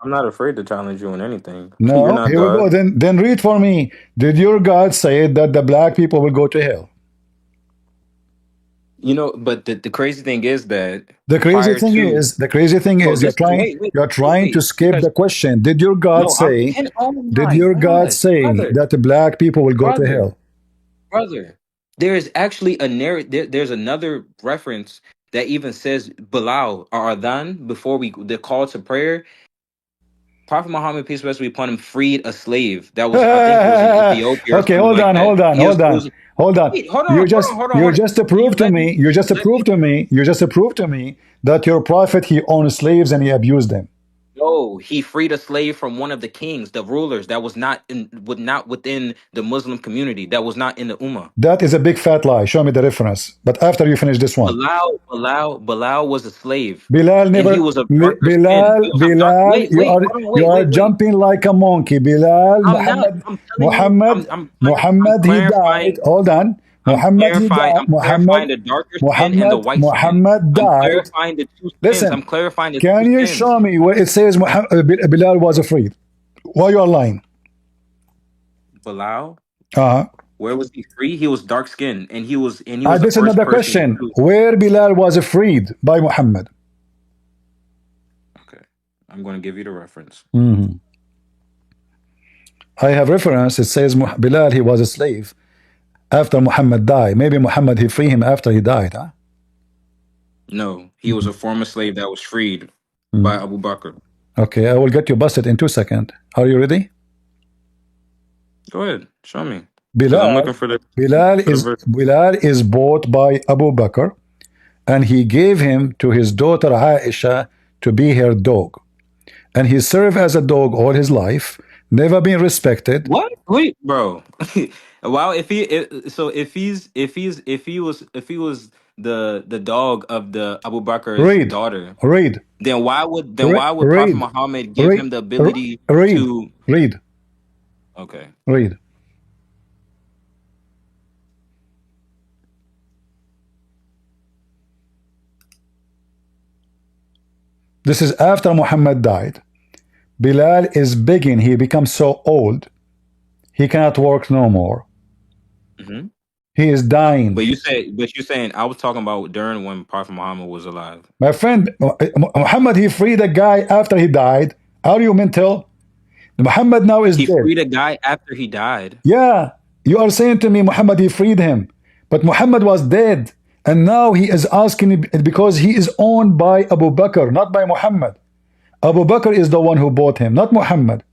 I'm not afraid to challenge you on anything. You're No, not here we go. God. Then read for me. Did your God say that the black people will go to hell? You know, but the crazy thing is that The crazy prior thing to is, the crazy thing no, is, listen, wait, you're trying to skip because the question. Did your God no, I'm say? and oh Did my your God gosh, say brother, that the black people will go to brother, hell? brother. There is actually a there's another reference that even says Bilal or Adhan before the call to prayer. Prophet Muhammad, peace be upon him, freed a slave that was, I think it was in Ethiopia or Okay, something hold like on, that. hold on, He was, hold it on, was hold on. wait, hold on, hold on, hold on, You hold on. just to Can you prove to let me, me? you Can just you to let prove me? to me, you just to prove to me that your prophet he owned slaves and he abused them. No, he freed a slave from one of the kings, the rulers that was not within the Muslim community, that was not in the Ummah. That is a big fat lie. Show me the reference. But after you finish this one, Bilal was a slave, Bilal and he never. was of darker skin. Bilal, He was of dark. Bilal, Wait, wait, hold on, you wait, are wait, wait. jumping like a monkey. Bilal, I'm not. I'm telling you. I'm Muhammad, he died. clarifying. Hold on. I'm Muhammad, he clarifying. died. I'm clarifying the darker skin and the white skin. Muhammad I'm died. clarifying the two skins. I'm Listen, clarifying the two can you skins. show me where it says Bilal was afraid? Why you are lying? Bilal, Uh-huh. where was he free? He was dark skinned, and he was the This is first another person question. to. Where Bilal was freed by Muhammad? Okay, I'm going to give you the reference. I have reference. It says Bilal, he was a slave. after Muhammad died. Maybe Muhammad, he free him after he died, huh? No, he was a former slave that was freed by Mm. Abu Bakr. Okay, I will get you busted in 2 seconds. Are you ready? Go ahead, show me, because I'm Bilal, looking for the Bilal is verse. Bilal is bought by Abu Bakr, and he gave him to his daughter Aisha to be her dog. And he served as a dog all his life, never been respected. What? Wait, bro. Wow, if he was the dog of the Abu Bakr's Read, daughter, read, why would Prophet read, Muhammad give read, him the ability read, to? read, Okay, read. This is after Muhammad died. Bilal is begging. He becomes so old, he cannot work no more. hmm He is dying. but you saying I was talking about during when Prophet Muhammad was alive. My friend, Muhammad, he freed a guy after he died. Are you mental? Muhammad now is He dead. freed a guy after he died. Yeah, you are saying to me Muhammad, he freed him. But Muhammad was dead. And now he is asking because he is owned by Abu Bakr, not by Muhammad. Abu Bakr is the one who bought him, not Muhammad.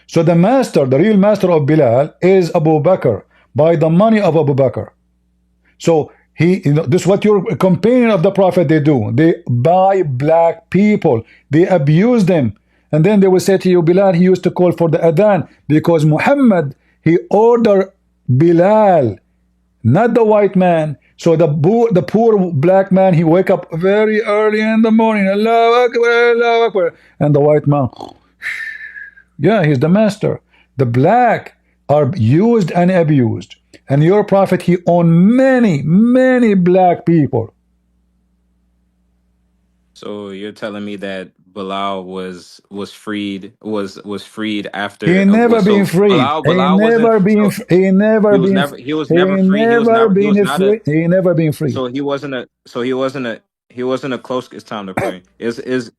So the master, the real master of Bilal is Abu Bakr by the money of Abu Bakr. So he, this is what your companion of the Prophet they do. They buy black people, they abuse them, and then they will say to you, Bilal, he used to call for the adhan because Muhammad, he ordered Bilal, not the white man. So the poor black man, he wake up very early in the morning, Allahu Akbar, Allahu Akbar, and the white man, yeah, he's the master. The black are used and abused. And your prophet, he owned many, many black people. So you're telling me that Bilal was freed He after never been so freed. He Bilal wasn't never been. so He never been. he was He never free. never He was been not a free. He never been freed. so he wasn't a close. It's time to pray. Is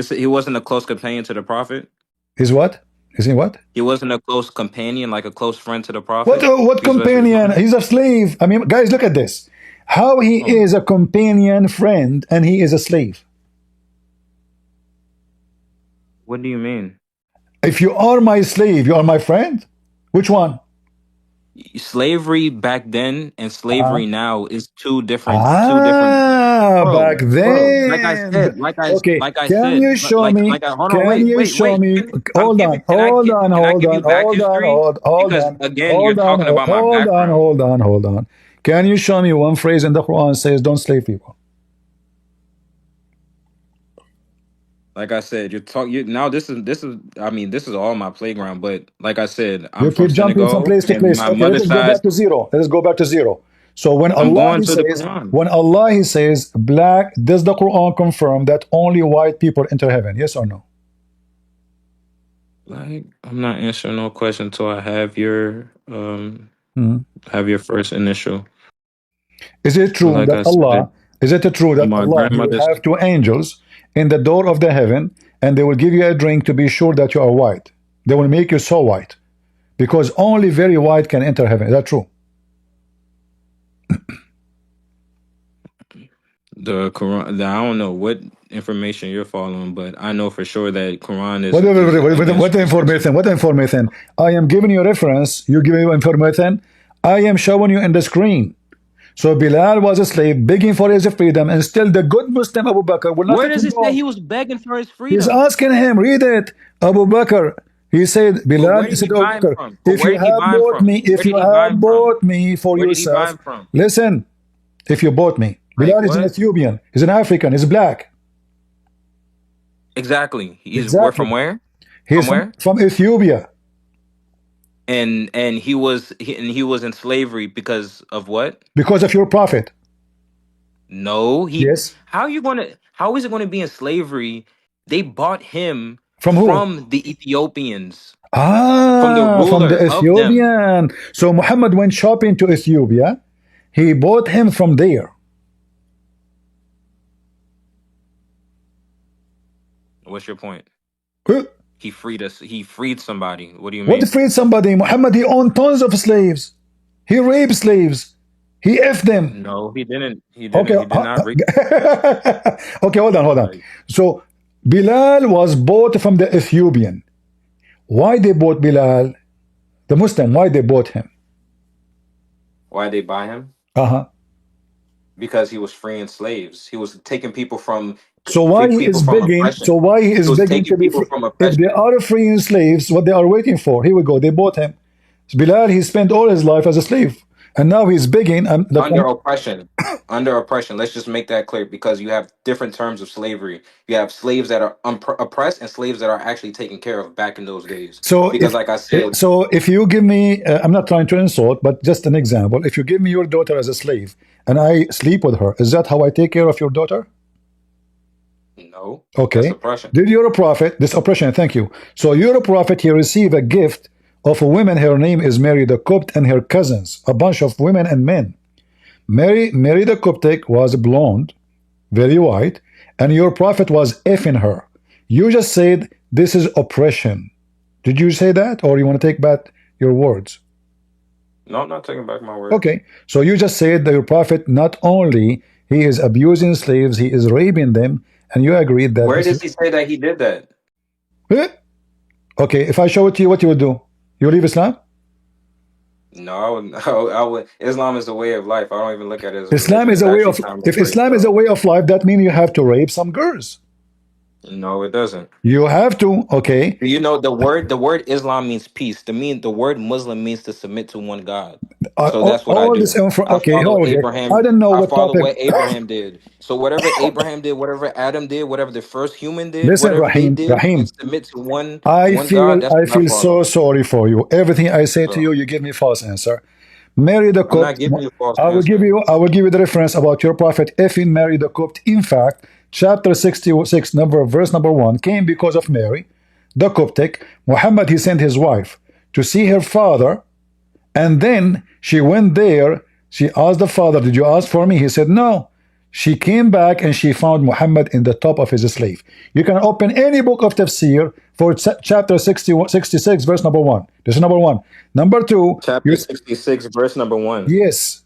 he wasn't a close companion to the prophet? Is what? Is he what? He wasn't a close companion, like a close friend to the What? prophet. What Peace be upon companion? him. He's a slave. I mean, guys, look at this. How he Oh, is a companion, friend, and he is a slave. what do you mean? If you are my slave, you are my friend. Which one? Slavery back then and Uh, slavery now is two different. Back Bro, then. Okay, like I can said, you show me? hold on, Can you show wait. me? I'm Hold giving, on, hold on, can I hold give on, you back hold on, history? hold Because on, again, you're hold on, talking about my hold on, background. hold on, hold on. Can you show me one phrase in the Quran says don't slave people? Like I said, now I mean, this is all my playground, but like I said, I'm You from keep jumping from Senegal place to and place. my Okay, let mother's us go side, back to zero. Let us go back to zero. So I'm going to the Quran. when Allah he says black, does the Quran confirm that only white people enter heaven? Yes or no? Like, I'm not answering no question until I Hmm. have your first initial. Is it But true like that I Allah, said, is it true that my Allah, He will grandmother's. have two angels in the door of the heaven and they will give you a drink to be sure that you are white? They will make you so white because only very white can enter heaven. Is that true? The Quran. I don't know what information you're following, but I know for sure that Quran What, is against what racism. information? What information? I am giving you reference. You give me information. I am showing you in the screen. So Bilal was a slave begging for his freedom, and still the good Muslim Abu Bakr will not Where let does him it say go. he was begging for his He's freedom? asking him, read it. Abu Bakr, he said, But Bilal, where he did said, he Abu buy him Bakr, from? But if where you did he have buy him bought from? me, if Where you did he buy have him from? bought me for Where did he buy yourself, him from? listen, if you bought me, Like Bilal is an what? Ethiopian, he's an African, he's black. Exactly. He's where Exactly. from where? He's From where? from Ethiopia And he was in slavery because of what? because of your prophet. No, Yes. how is it gonna be in slavery? They bought him From who? from the Ethiopians, from the From ruler the of them. Ethiopian. So Muhammad went shopping to Ethiopia. He bought him from there. What's your point? Huh? He freed somebody. What do you What mean? freed somebody? Muhammad, he owned tons of slaves. He raped slaves. He effed them. No, he didn't. He Okay. didn't. He did not read. Okay, hold on, hold on. Like, So Bilal was bought from the Ethiopian. Why they bought Bilal? The Muslim, why they bought him? why they buy him? Uh-huh. Because he was freeing slaves. He was taking people from So why he is begging? So oppression. why he He is was begging taking to be people free? from If they oppression are freeing slaves, what they are waiting for? Here we go. They bought him. Bilal, he spent all his life as a slave, and now he's begging. under oppression. Under oppression. Let's just make that clear because you have different terms of slavery. You have slaves that are oppressed and slaves that are actually taken care of back in those days. So Because, like I said, if you give me, I'm not trying to insult, but just an example. If you give me your daughter as a slave and I sleep with her, is that how I take care of your daughter? no, that's Okay. oppression. Did you're a prophet? This oppression. Thank you. So you're a prophet. He received a gift of a woman. Her name is Mary the Copt and her cousins, a bunch of women and men. Mary the Coptic was blonde, very white, and your prophet was effing her. You just said this is oppression. Did you say that, or you want to take back your words? No, I'm not taking back my word. Okay, so you just said that your prophet not only he is abusing slaves, he is raping them, and you agreed that. Where does he say that he did that? Eh? Okay, if I show it to you, what you would do? You leave Islam? No, I would, I would. Islam is a way of life. I don't even look at it as a Islam religion. is It's a way actually of. time to If pray. Islam is a way of life, that means you have to rape some girls. No, it doesn't. You have to. Okay. You know the word. The word Islam means peace. The word Muslim means to submit to one God. So that's what I All this do. info. I Okay. follow Okay. I Abraham. don't know I what follow topic. what Abraham did. So whatever Abraham did, whatever Adam did, whatever the first human did, Listen, whatever they Rahim. did, and Rahim. submit to one I one feel God. That's I what I feel so follow. sorry for you. Everything I say to So you, you give me false answer. Mary the I'm not Copt. giving you a false I will give answer. you. I will give you the reference about your prophet. If in Mary the Copt, in fact, chapter 66, verse number 1, came because of Mary, the Coptic. Muhammad he sent his wife to see her father, and then she went there. She asked the father, "Did you ask for me?" He said, "No." She came back and she found Muhammad in the top of his slave. You can open any book of tafsir for chapter 66, verse number 1. This is number 1. Number 2, Chapter 66, verse number 1. yes.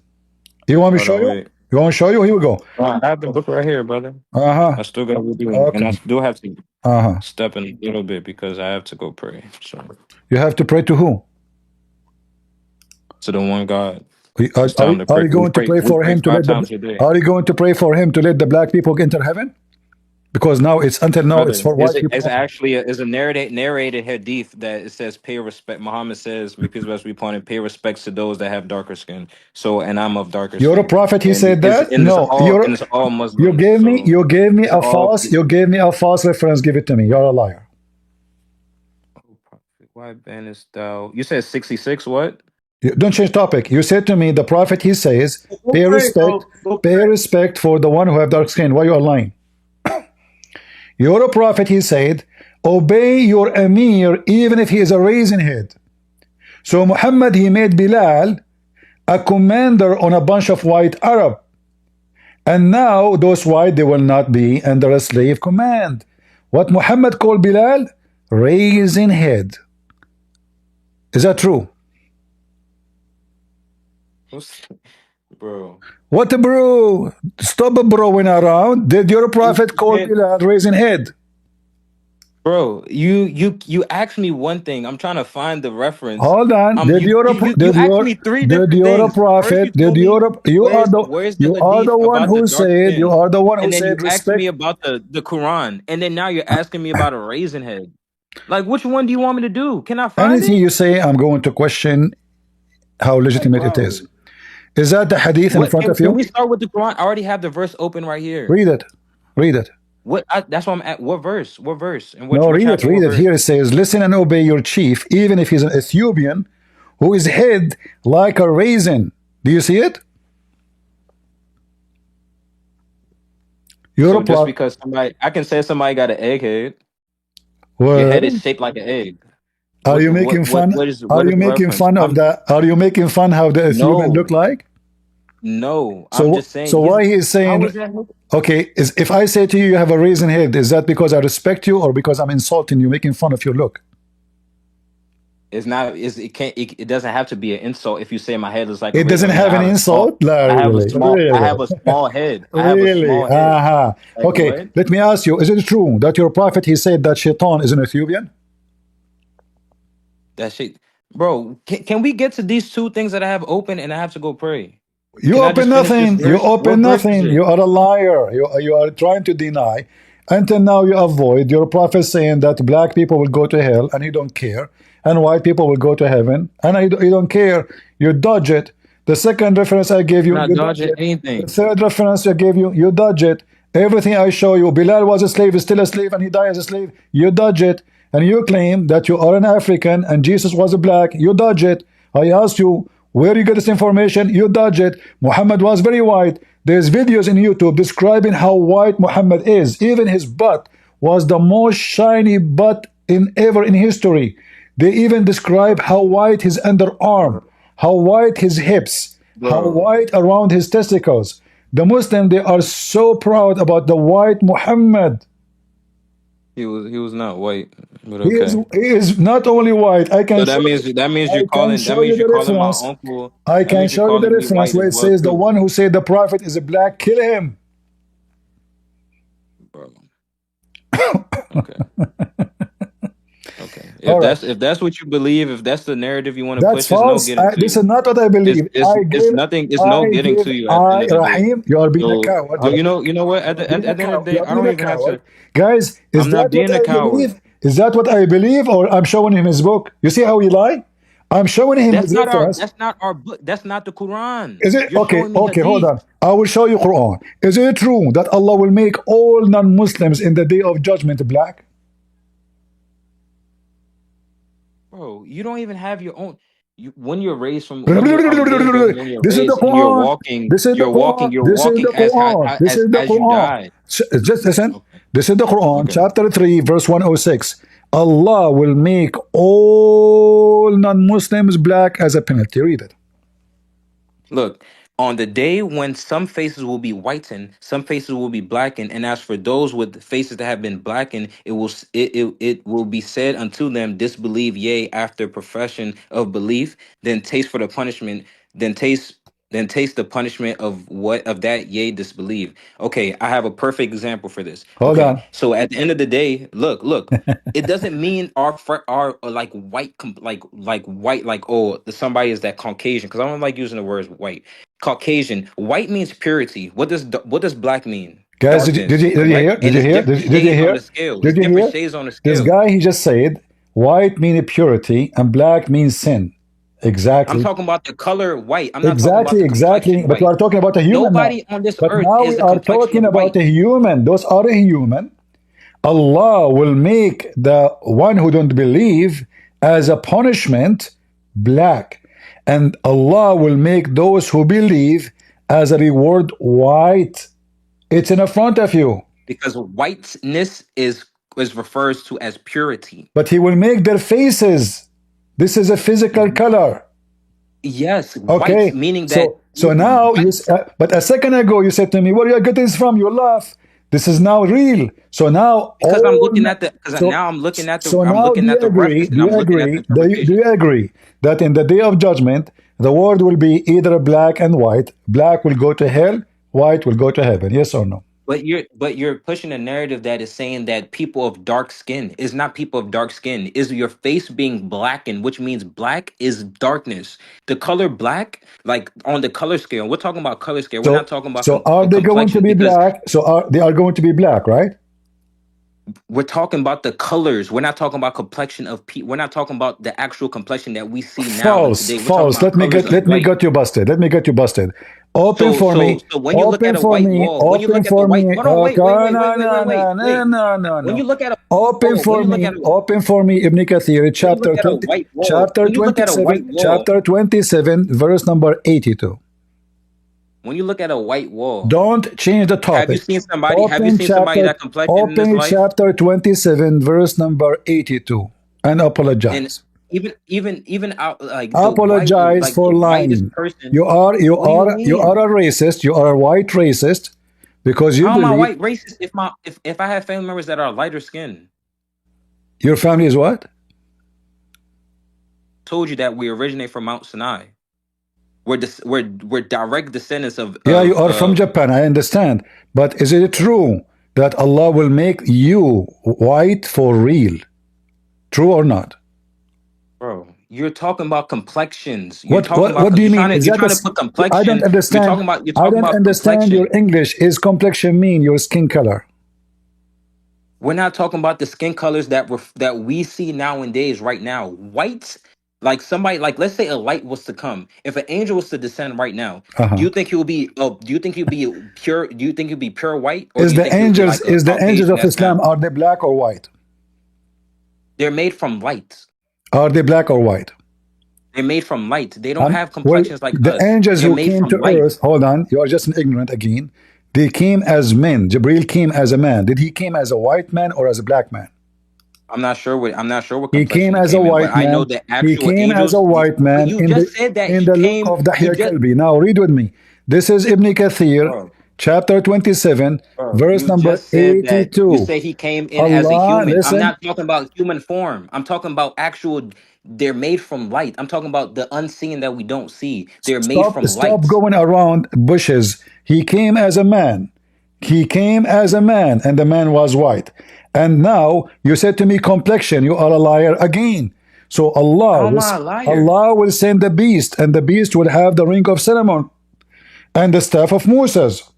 You want me to Hold show on, you? wait. You want to show you? Here we go. I have the book right here, brother. Uh-huh. I still got to do it, and I Okay. still have to Uh-huh. step in a little bit because I have to go pray. So You have to pray to who? to the one God. Are, It's time to are pray. you going to pray We for pray him to five let the times a day, are you going to pray for him to let the black people enter heaven? Because now it's until now it's brother. for white people It's only. actually is a narrated hadith that it says pay respect. Muhammad says, "May peace be upon him, pay respects to those that have darker skin." So, and I'm of darker You're a skin, prophet, he and said that? No, it's all you Muslims. gave me So it's all. you gave me a false reference. Give it to me. You're a liar. Why banest thou? You said 66. What? Don't change topic. You said to me the prophet he says Go pray, bro. Go pay pray. respect for the one who have dark skin. Why you are lying? You're a prophet, he said, obey your emir even if he is a raisin head. So Muhammad he made Bilal a commander on a bunch of white Arab. And now those white they will not be under a slave command. What Muhammad called Bilal? Raisin head. Is that true? Bro. What bro? Stop broing around. Did your prophet call Bilal raisin head? Bro, you asked me one thing. I'm trying to find the reference. Hold on. You asked me three did different your things. First, prophet you told me where's the you are the hadith one about the who dark said skin, and then you said asked me respect. about the Quran, and then now you're asking me about a raisin head. Like, which one do you want me to do? Can I find Anything it? you say, I'm going to question how Like, legitimate it bro, is. Is that the hadith in what front of can you? we start with the Quran? I already have the verse open right here. Read it. Read it. That's why I'm at. What verse? What verse? And No, what read it. chapter? Read What it. verse? Here it says, listen and obey your chief, even if he's an Ethiopian, who is head like a raisin. Do you see it? You're So a just prophet. because I can say somebody got an egg head. Your head is Well, shaped like an egg. are Which you making fun? what is the reference? Are you making fun how the Ethiopian look No, like? no. I'm just saying So why he is how saying, is that? okay, is if I say to you you have a raisin head, is that because I respect you or because I'm insulting you, making fun of your look? It's not. It can't. It doesn't have to be an insult if you say my head looks like a It razor. I doesn't mean, have I an have a small. insult? La, I have a really? small. I Really? have a small head. I have a Really? small head. Uh-huh. Like Okay, what? let me ask you, is it true that your prophet, he said that Shaitan is an Ethiopian? That shit, bro. Can we get to these two things that I have open and I have to go pray? You Can I open just finish this nothing. You verse? What open verse is nothing. it? You are a liar. You are trying to deny. Until now, you avoid your prophet saying that black people will go to hell and you don't care, and white people will go to heaven and you don't care. You dodge it. The second reference I gave I'm you, not you dodge dodging it. The anything, third reference I gave you, you dodge it. Everything I show you, Bilal was a slave, is still a slave, and he died as a slave. You dodge it. And you claim that you are an African and Jesus was a black. You dodge it. I asked you, where you get this information? You dodge it. Muhammad was very white. There's videos in YouTube describing how white Muhammad is. Even his butt was the most shiny butt in ever in history. They even describe how white his underarm, how white his hips, how bro. white around his testicles. The Muslim, they are so proud about the white Muhammad. He was not white, but He okay. is not only white. So that means you're I can calling that show you means you're the calling my reference. uncle. I That can means you're show you the calling me reference white where as it well says the too, one who said the prophet is a black, kill him. bro. Okay. Okay. All right. If that's what you believe, if that's the narrative you want to That's push, it's no false. getting to This you. is not what I believe. It's no getting to you at the end of the day. Rahim, you are being a So coward. You are being a you know coward. what? You are being At a the end of coward. the You day, are I being don't a even have coward. to. Guys, is I'm that not what being a I coward. believe? Is that what I believe, or I'm showing him his book? You see how he lie? I'm showing him his reference. That's not our book. That's not the Quran. Is it You're okay? showing me Okay, hold hadith. on. I will show you Quran. Is it true that Allah will make all non-Muslims in the day of judgment black? Bro, you don't even have your own. When you're raised from when you're of age of when you're This is the raised and Quran. This is the Quran. you're This is the walking Quran. This is the as you Quran. die. Just listen. Okay. This is the Quran, Okay. chapter 3, verse 106. Allah will make all non-Muslims black as a penalty. Read it. Look, on the day when some faces will be whitened, some faces will be blackened, and as for those with faces that have been blackened, it will be said unto them, disbelieve, yea, after profession of belief, then taste for the punishment, then taste taste the punishment of that yea disbelieve. Okay, I have a perfect example for this. Hold Okay, on. so at the end of the day, look, it doesn't mean our like white like white like oh somebody is that Caucasian because I don't like using the words white. Caucasian. White means purity. What does black mean? Guys, Darkness, did you correct? hear? Did And you it's hear? different Did you shades on hear? the scale. It's Did you different hear? shades on the This scale. guy, he just said, white means purity and black means sin. I'm Exactly. talking about the color white. I'm not talking about Exactly, the exactly. complexion But we white. are talking about a human now. Nobody on this But earth now is we the are complexion talking of about white. a human. Those are a human. Allah will make the one who don't believe as a punishment black. And Allah will make those who believe as a reward white. It's in the front of you. Because whiteness is refers to as purity. But He will make their faces. This is a physical color. Yes, white, Okay, meaning that so now white. but a second ago you said to me, "Where you get this from?" You laugh. This is now real. So now Because I'm looking at the because now I'm now do looking you at the agree? reference Do and you I'm looking at the agree? Do interpretation. you agree that in the day of judgment the world will be either black and white? Black will go to hell, white will go to heaven. Yes or no? But you're pushing a narrative that is saying that people of dark skin is not people of dark skin. Is your face being blackened, which means black is darkness. The color black, like on the color scale, we're talking about color scale. We're not So talking about so are they going to complexion be because black? So are they are going to be black, right? we're talking about the colors. We're not talking about complexion of people. We're not talking about the actual complexion that we see now and False, today. We're talking false. about colors of Let me white. get you busted. Let me get you busted. Open So for so me. so when you look Open at a for white me. wall, when you Open look at the for white, me. hold on, Okay, wait, no, wait, no, wait, no, wait, no, wait. no, no, When you no. look at a Open wall, when for you look me. at a Open for me. Ibn Kathir, when you look at a white wall, chapter when you look at a white 27, wall, verse number 82. when you look at a white wall, Don't change the topic. have you seen somebody that complected in this Open life? chapter 27, verse number 82, and And apologize. even out like Apologize for the whitest lying. person. What do you You are mean? a racist. You are a white racist because you How am I believe white racist if I have family members that are lighter skinned? your family is what? told you that we originate from Mount Sinai. We're direct descendants of Yeah, you are from Japan, I understand. But is it true that Allah will make you white for real? True or not? bro. You're talking about complexions. You're What talking what about what do you mean? Is you're that a? trying to put I don't complexion. understand. You're I talking don't about understand your complexion. English. Is complexion mean your skin color? We're not talking about the skin colors that we see nowadays, right now. White, like somebody, like let's say a light was to come. If an angel was to descend right now, do Uh-huh. you think he will be? Do you think he'll be pure? Do you think he'll be pure white, or do Is you the think he'll be angels like a is the angels Caucasian of that's Islam, down? are they black or white? They're made from light. Are they black or white? They're made from light. They don't have Well, complexions like the us. angels They're who made came from to light. earth, hold on, you are just an ignorant again. They came as men. Jibril came as a man. Did he came as a white man or as a black man? I'm not sure what He came complexion he as a came in, but white I know man. the He actual came as a angels. white But man you just said that in he the look came. of You Dahya just, Kalbi. Now read with me. This is Ibn Kathir, bro, chapter 27, verse you number just said that you 82. say he came in as a Allah, human. I'm listen, not talking about human form. I'm talking about actual. They're made from light. I'm talking about the unseen that we don't see. They're made from stop light. going around bushes. He came as a man. He came as a man, and the man was white. And now you said to me complexion. You are a liar again. So How am I a liar? Allah will send the beast, and the beast will have the ring of Solomon and the staff of Moses,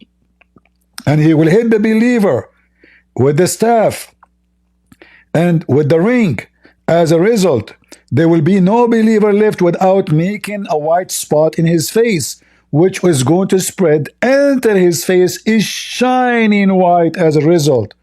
and he will hit the believer with the staff and with the ring. As a result, there will be no believer left without making a white spot in his face, which is going to spread until his face is shining white as a result.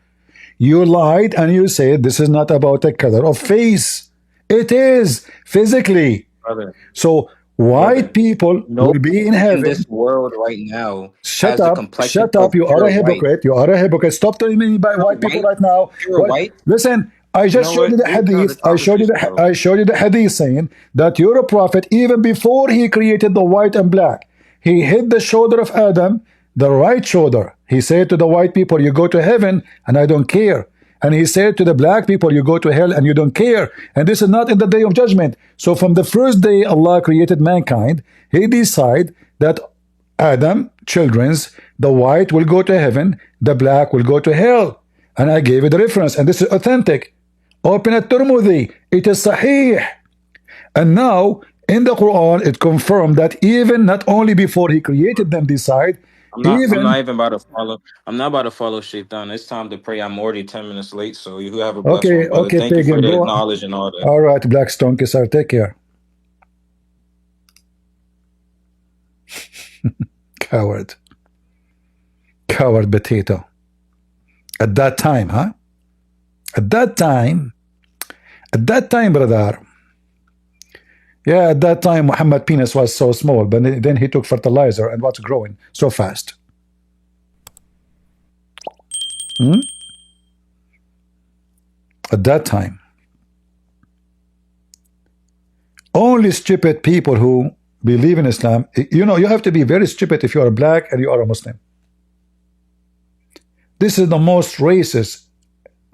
You lied and you said this is not about the color of face. It is physically. Brother, So white brother. people will be in Nobody in heaven. this world right now Shut has the up, complexion shut up. of You are pure a white. hypocrite. You are a hypocrite. Stop telling me by Pure white people white? right now. Pure What? white? Listen, I You just know showed you what? the We can have hadith. this conversation, bro. I showed you the hadith saying that you're a prophet even before he created the white and black. He hit the shoulder of Adam, the right shoulder. He said to the white people, you go to heaven and I don't care. And he said to the black people, you go to hell and you don't care. And this is not in the day of judgment. So from the first day Allah created mankind, he decided that Adam, children's, the white will go to heaven, the black will go to hell. And I gave it a reference, and this is authentic. Open at Tirmidhi, it is Sahih. And now, in the Quran, it confirmed that even not only before he created them decide, I'm even, not even about to follow. I'm not about to follow Shaitan. It's time to pray. I'm already 10 minutes late, so you have a blessed one, okay, brother. okay, Thank you for pagan, the go. knowledge and all that. All right, Black Stone Kisser, take care. Coward. Coward potato. At that time, huh? At that time, brother. Yeah, at that time, Muhammad penis was so small, but then he took fertilizer and what's growing so fast? Hmm? At that time, only stupid people who believe in Islam, you know, you have to be very stupid if you are black and you are a Muslim. This is the most racist,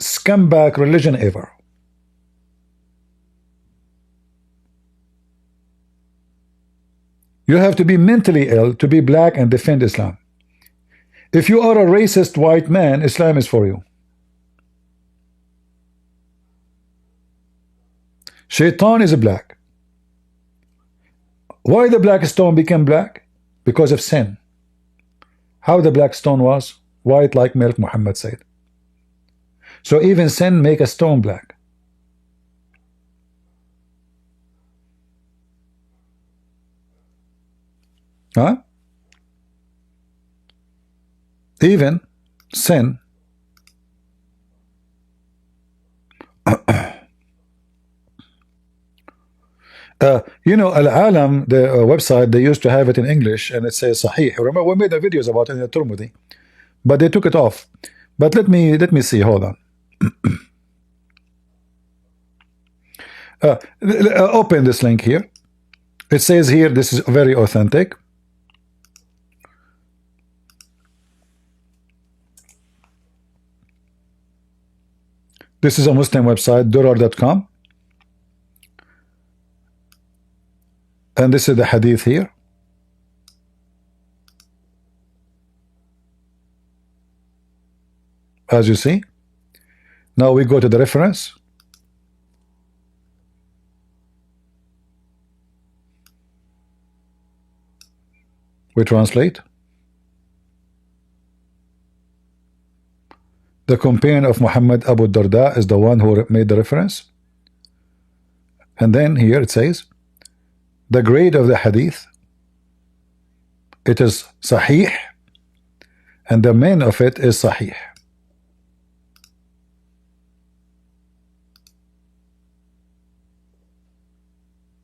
scumbag religion ever. You have to be mentally ill to be black and defend Islam. If you are a racist white man, Islam is for you. Shaitan is black. Why the black stone became black? Because of sin. How the black stone was? White like milk, Muhammad said. So even sin make a stone black. Huh? Even sin. You know, Al-Alam, the website, they used to have it in English and it says Sahih. Remember, we made the videos about it in the Turmudi, but they took it off. But let me see. Hold on. Open this link here. It says here, this is very authentic. This is a Muslim website, durar.com. And this is the hadith here. As you see. Now we go to the reference. We translate. The companion of Muhammad, Abu Darda, is the one who made the reference. And then here it says, the grade of the hadith, it is sahih, and the main of it is sahih.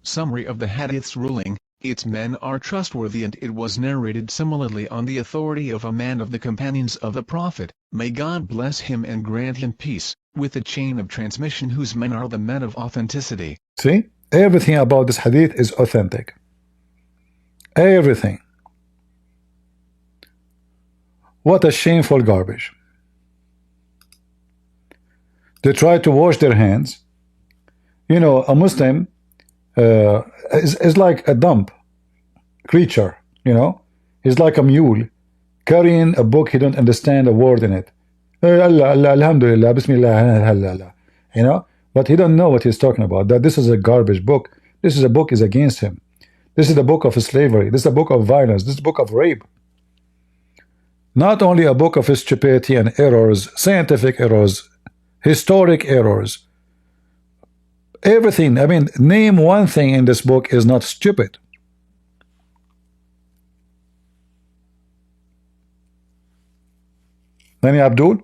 Summary of the hadith's ruling: its men are trustworthy, and it was narrated similarly on the authority of a man of the companions of the Prophet, may God bless him and grant him peace, with a chain of transmission whose men are the men of authenticity. See, everything about this hadith is authentic. Everything. What a shameful garbage. They try to wash their hands. You know, a Muslim is like a dumb creature, you know. He's like a mule carrying a book he don't understand a word in it. Alhamdulillah, Bismillah, you know, but he don't know what he's talking about. That this is a garbage book. This is a book is against him. This is the book of slavery. This is a book of violence. This is a book of rape. Not only a book of stupidity and errors, scientific errors, historic errors, everything. I mean, name one thing in this book is not stupid. Any Abdul?